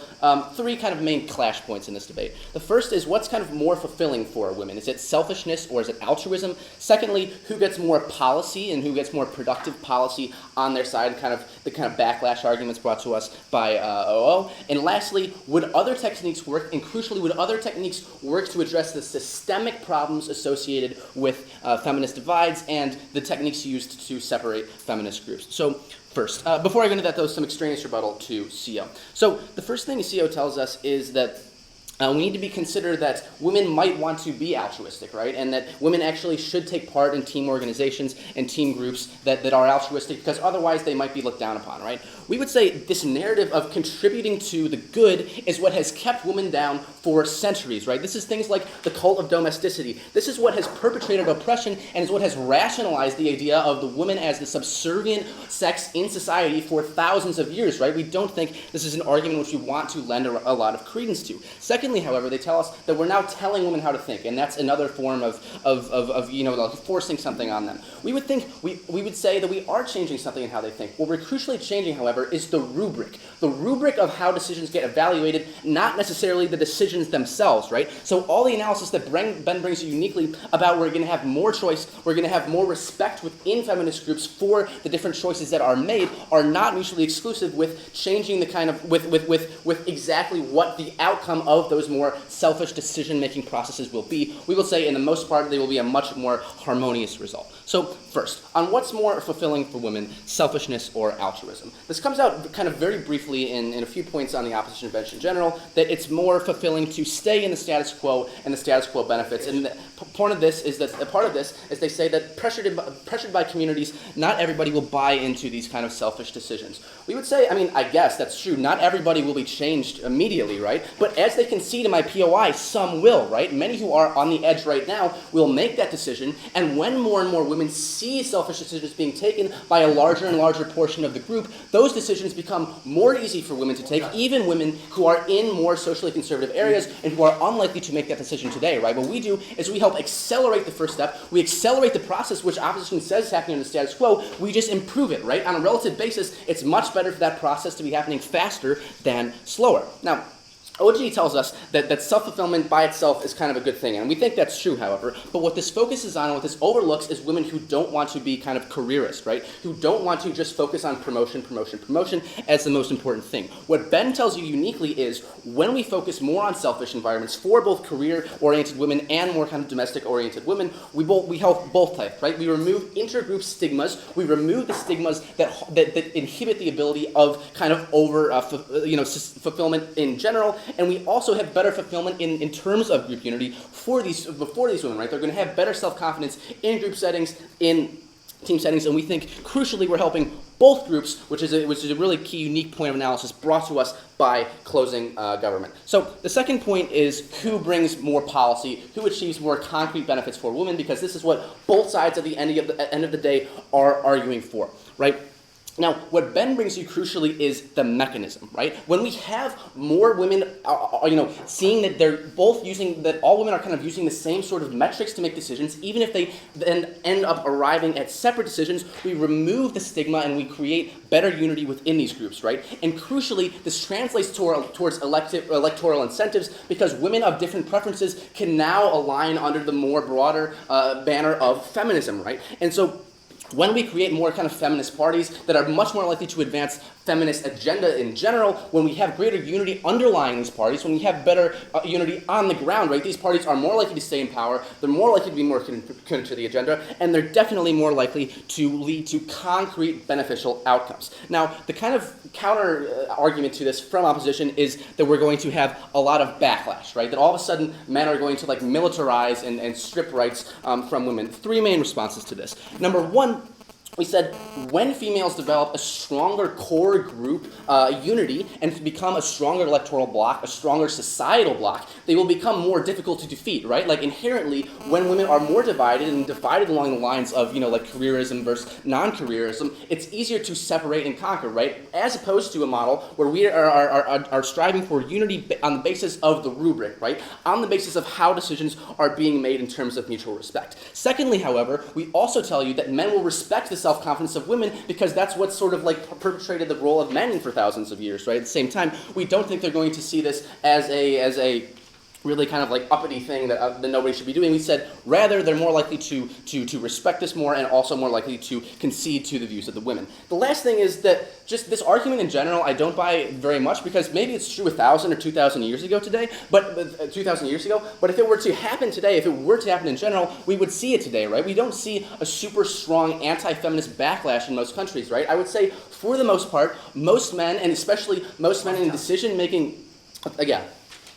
three kind of main clash points in this debate. The first is what's kind of more fulfilling for women? Is it selfishness or is it altruism? Secondly, who gets more policy and who gets more productive policy on their side, the kind of backlash arguments brought to us by OO. And lastly, would other techniques work? And crucially, would other techniques work to address the systemic problems associated with feminist divides and the techniques used to separate feminist groups? So first, before I go into that, though, some extraneous rebuttal to CO. So the first thing CO tells us is that we need to be considered that women might want to be altruistic, right? And that women actually should take part in team organizations and team groups that are altruistic, because otherwise they might be looked down upon, right? We would say this narrative of contributing to the good is what has kept women down for centuries, right? This is things like the cult of domesticity. This is what has perpetrated oppression and is what has rationalized the idea of the woman as the subservient sex in society for thousands of years, right? We don't think this is an argument which we want to lend a lot of credence to. Secondly, however, they tell us that we're now telling women how to think, and that's another form of forcing something on them. We would say that we are changing something in how they think. What we're crucially changing, however, is the rubric of how decisions get evaluated, not necessarily the decisions themselves, right? So all the analysis that Ben brings uniquely about we're going to have more choice, we're going to have more respect within feminist groups for the different choices that are made, are not mutually exclusive with changing the kind of with exactly what the outcome of those those more selfish decision-making processes will be, we will say in the most part they will be a much more harmonious result. So first, on what's more fulfilling for women, selfishness or altruism? This comes out kind of very briefly in a few points on the opposition bench in general, that it's more fulfilling to stay in the status quo and the status quo benefits. And part of this is they say that pressured by communities, not everybody will buy into these kind of selfish decisions. We would say, I mean, I guess that's true. Not everybody will be changed immediately, right? But as they concede in my POI, some will, right? Many who are on the edge right now will make that decision, and when more and more women see selfish decisions being taken by a larger and larger portion of the group, those decisions become more easy for women to take, even women who are in more socially conservative areas and who are unlikely to make that decision today, right? What we do is we help accelerate the first step, we accelerate the process which opposition says is happening in the status quo, we just improve it, right? On a relative basis, it's much better for that process to be happening faster than slower. Now, OG tells us that self-fulfillment by itself is kind of a good thing, and we think that's true, however, but what this focuses on and what this overlooks is women who don't want to be kind of careerist, right? Who don't want to just focus on promotion as the most important thing. What Ben tells you uniquely is when we focus more on selfish environments for both career-oriented women and more kind of domestic-oriented women, we help both types, right? We remove intergroup stigmas, we remove the stigmas that inhibit the ability of kind of fulfillment in general, and we also have better fulfillment in terms of group unity for these women, right? They're going to have better self-confidence in group settings, in team settings, and we think crucially we're helping both groups, which is a really key, unique point of analysis brought to us by closing government. So the second point is who brings more policy, who achieves more concrete benefits for women, because this is what both sides at the end of the day are arguing for, right? Now, what Ben brings you crucially is the mechanism, right? When we have more women, seeing that that all women are kind of using the same sort of metrics to make decisions, even if they then end up arriving at separate decisions, we remove the stigma and we create better unity within these groups, right? And crucially, this translates towards electoral incentives because women of different preferences can now align under the more broader banner of feminism, right? And so when we create more kind of feminist parties that are much more likely to advance feminist agenda in general, when we have greater unity underlying these parties, when we have better unity on the ground, right, these parties are more likely to stay in power, they're more likely to be more committed to the agenda, and they're definitely more likely to lead to concrete beneficial outcomes. Now, the kind of counter argument to this from opposition is that we're going to have a lot of backlash, right, that all of a sudden men are going to like militarize and strip rights from women. Three main responses to this. Number one, we said when females develop a stronger core group unity and become a stronger electoral bloc, a stronger societal bloc, they will become more difficult to defeat, right? Like inherently, when women are more divided and divided along the lines of, like careerism versus non-careerism, it's easier to separate and conquer, right? As opposed to a model where we are striving for unity on the basis of the rubric, right? On the basis of how decisions are being made in terms of mutual respect. Secondly, however, we also tell you that men will respect the self-confidence of women because that's what sort of like perpetrated the role of men for thousands of years, right? At the same time, we don't think they're going to see this as a really kind of like uppity thing that nobody should be doing. We said rather they're more likely to respect this more and also more likely to concede to the views of the women. The last thing is that just this argument in general I don't buy very much because maybe it's true 1,000 or 2,000 years ago today, but 2,000 years ago. But if it were to happen today, if it were to happen in general, we would see it today, right? We don't see a super strong anti-feminist backlash in most countries, right? I would say for the most part, most men, and especially most men in decision-making, again.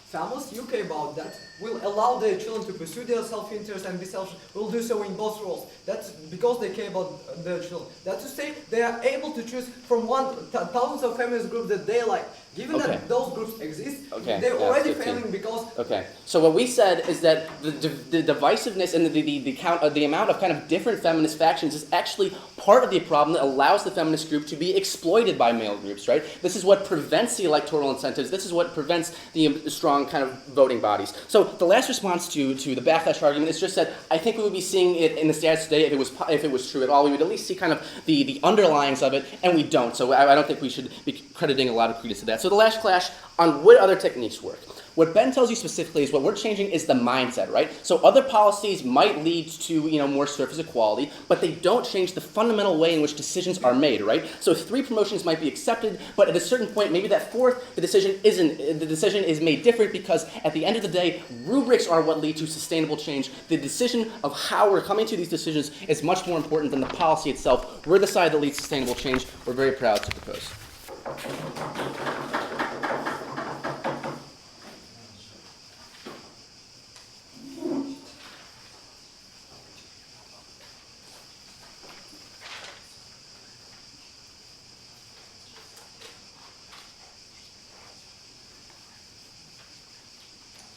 Families who care about that will allow their children to pursue their self-interest and be selfish, will do so in both roles. That's because they care about their children. That's to say they are able to choose from thousands of feminist groups that they like. Given that those groups exist, they're already failing because... Okay, so what we said is that the divisiveness and the amount of kind of different feminist factions is actually part of the problem that allows the feminist group to be exploited by male groups, right? This is what prevents the electoral incentives. This is what prevents the strong kind of voting bodies. So the last response to the backlash argument is just that I think we would be seeing it in the status today if it was true at all. We would at least see kind of the underlyings of it, and we don't. So I don't think we should be crediting a lot of credence to that. So the last clash on what other techniques work. What Ben tells you specifically is what we're changing is the mindset, right? So other policies might lead to, more surface equality, but they don't change the fundamental way in which decisions are made, right? So 3 promotions might be accepted, but at a certain point, maybe that 4th, the decision is made different because at the end of the day, rubrics are what lead to sustainable change. The decision of how we're coming to these decisions is much more important than the policy itself. We're the side that leads to sustainable change. We're very proud to propose.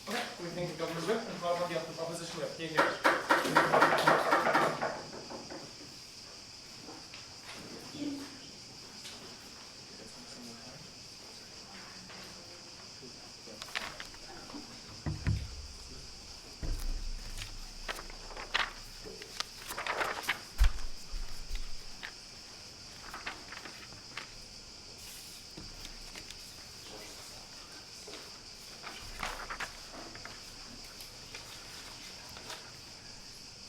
Okay, we think the government whip and what about the opposition whip? Here.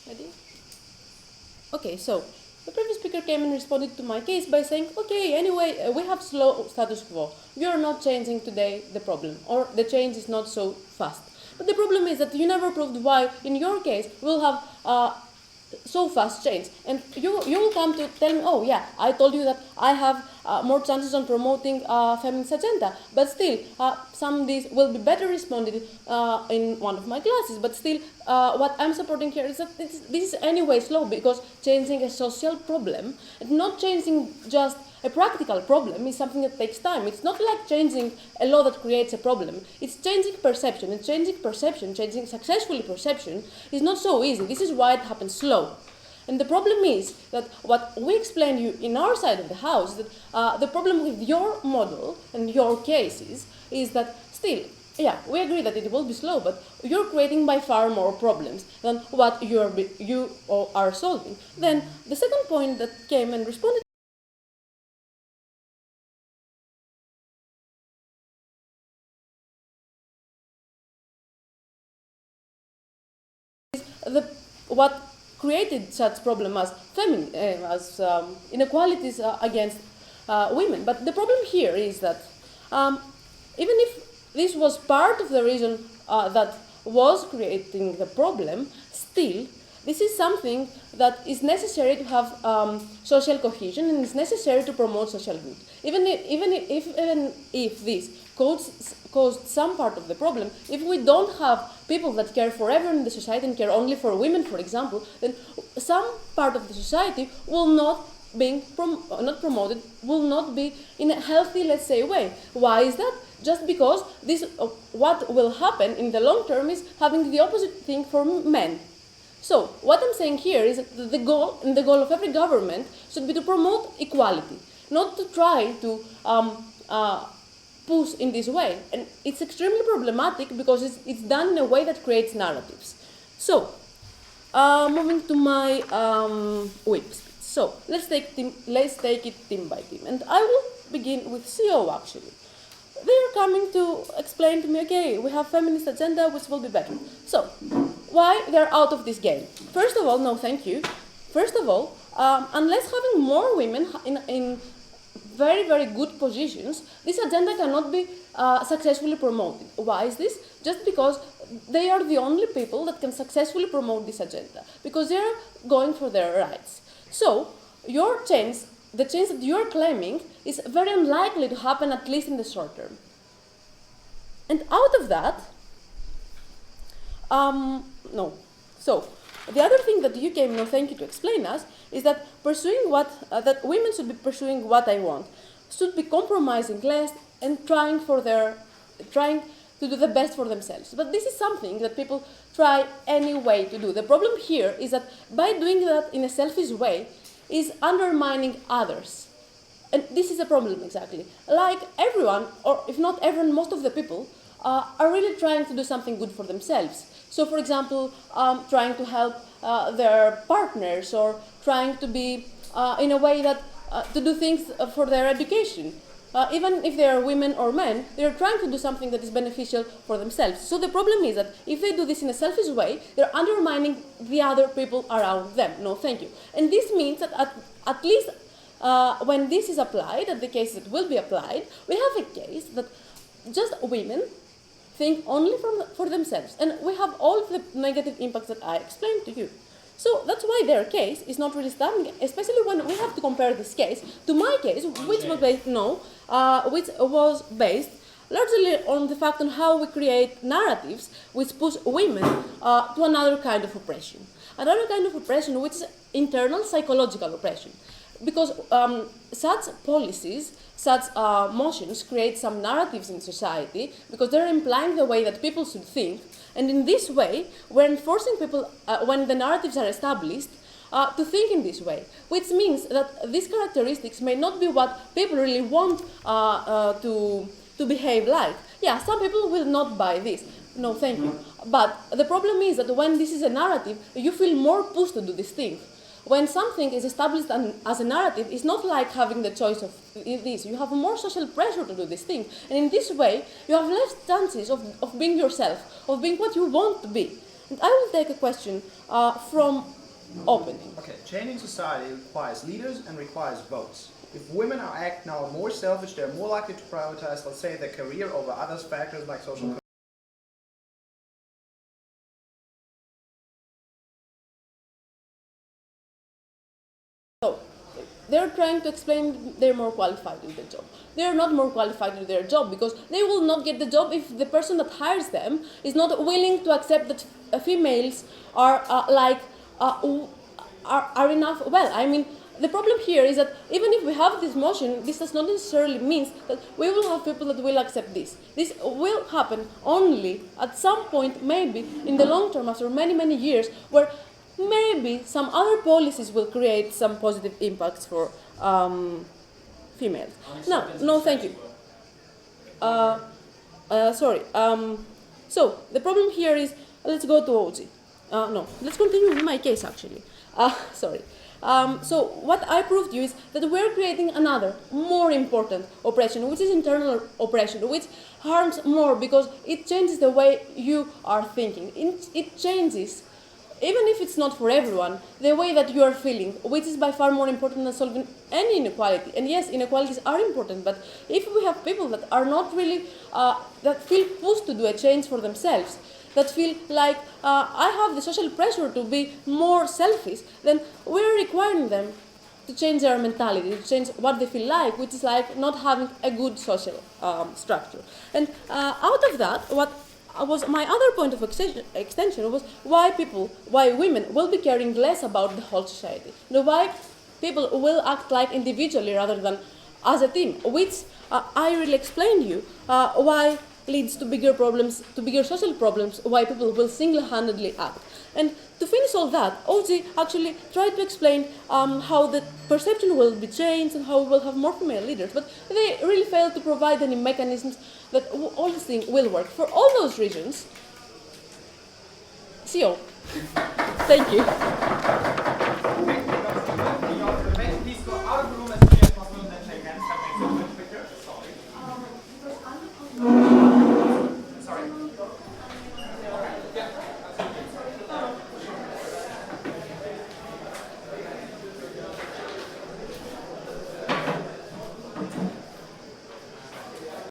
Ready? Okay, so the previous speaker came and responded to my case by saying, okay, anyway, we have slow status quo. You're not changing today the problem, or the change is not so fast. But the problem is that you never proved why, in your case, we'll have so fast change. And you will come to tell me, oh yeah, I told you that I have more chances on promoting feminist agenda, but still, some of these will be better responded in one of my classes, but still, what I'm supporting here is that this is anyway slow, because changing a social problem, and not changing just a practical problem, is something that takes time. It's not like changing a law that creates a problem. It's changing perception, and changing successfully perception is not so easy. This is why it happens slow. And the problem is that what we explained to you in our side of the house, that the problem with your model and your cases is that still, yeah, we agree that it will be slow, but you're creating by far more problems than what you are solving. Then the second point that came and responded is what created such problem as inequalities against women. But the problem here is that even if this was part of the reason that was creating the problem, still this is something that is necessary to have social cohesion, and is necessary to promote social good. Even if this caused some part of the problem, if we don't have people that care for everyone in the society and care only for women, for example, then some part of the society will not not promoted, will not be in a healthy, let's say, way. Why is that? Just because this, what will happen in the long term is having the opposite thing for men. So what I'm saying here is that the goal of every government should be to promote equality, not to try to push in this way. And it's extremely problematic because it's done in a way that creates narratives. So, moving to my whip speech. So let's take it team by team, and I will begin with CO actually. They are coming to explain to me, okay, we have feminist agenda, which will be better. So, why they're out of this game? First of all, no, thank you. First of all, unless having more women in very, very good positions, this agenda cannot be successfully promoted. Why is this? Just because they are the only people that can successfully promote this agenda, because they are going for their rights. So, your change, the change that you are claiming, is very unlikely to happen, at least in the short term. And out of that, no. So, the other thing that you came, no thank you, to explain us is that pursuing that women should be pursuing what I want, should be compromising less and trying to do the best for themselves. But this is something that people try anyway to do. The problem here is that by doing that in a selfish way is undermining others. And this is a problem exactly. Like everyone, or if not everyone, most of the people are really trying to do something good for themselves. So for example, trying to help their partners, or trying to be in a way that to do things for their education. even if they are women or men, they are trying to do something that is beneficial for themselves. So the problem is that if they do this in a selfish way, they're undermining the other people around them. No, thank you. And this means that at least when this is applied, at the case that will be applied, we have a case that just women think only for themselves. And we have all the negative impacts that I explained to you. So that's why their case is not really standing, especially when we have to compare this case to my case, which was based, which was based largely on the fact on how we create narratives which push women to another kind of oppression. Another kind of oppression which is internal psychological oppression. Because such policies, such motions create some narratives in society because they're implying the way that people should think. And in this way, we're enforcing people, when the narratives are established, to think in this way. Which means that these characteristics may not be what people really want to behave like. Yeah, some people will not buy this. No, thank you. But the problem is that when this is a narrative, you feel more pushed to do this thing. When something is established as a narrative, it's not like having the choice of this. You have more social pressure to do this thing. And in this way, you have less chances of being yourself, of being what you want to be. And I will take a question from opening. Okay, changing society requires leaders and requires votes. If women are act now more selfish, they're more likely to prioritize, let's say, their career over other factors like social. So, they're trying to explain they're more qualified in the job. They're not more qualified in their job because they will not get the job if the person that hires them is not willing to accept that females are are enough. Well, I mean, the problem here is that even if we have this motion, this does not necessarily mean that we will have people that will accept this. This will happen only at some point, maybe in the long term, after many, many years, where maybe some other policies will create some positive impacts for females. No, thank you. Sorry. So the problem here is, let's go to OG. No, let's continue with my case actually. Sorry. So what I proved to you is that we're creating another, more important oppression, which is internal oppression, which harms more because it changes the way you are thinking. It changes, even if it's not for everyone, the way that you are feeling, which is by far more important than solving any inequality. And yes, inequalities are important, but if we have people that are not really, that feel pushed to do a change for themselves, that feel like I have the social pressure to be more selfish, then we're requiring them to change their mentality, to change what they feel like, which is like not having a good social structure. And out of that, what was my other point of extension was why women will be caring less about the whole society. Why people will act like individually rather than as a team, which I really explained to you why leads to bigger problems, to bigger social problems, why people will single-handedly act. And to finish all that, OG actually tried to explain how the perception will be changed and how we will have more female leaders, but they really failed to provide any mechanisms that all these things will work. For all those reasons, see you. Thank you.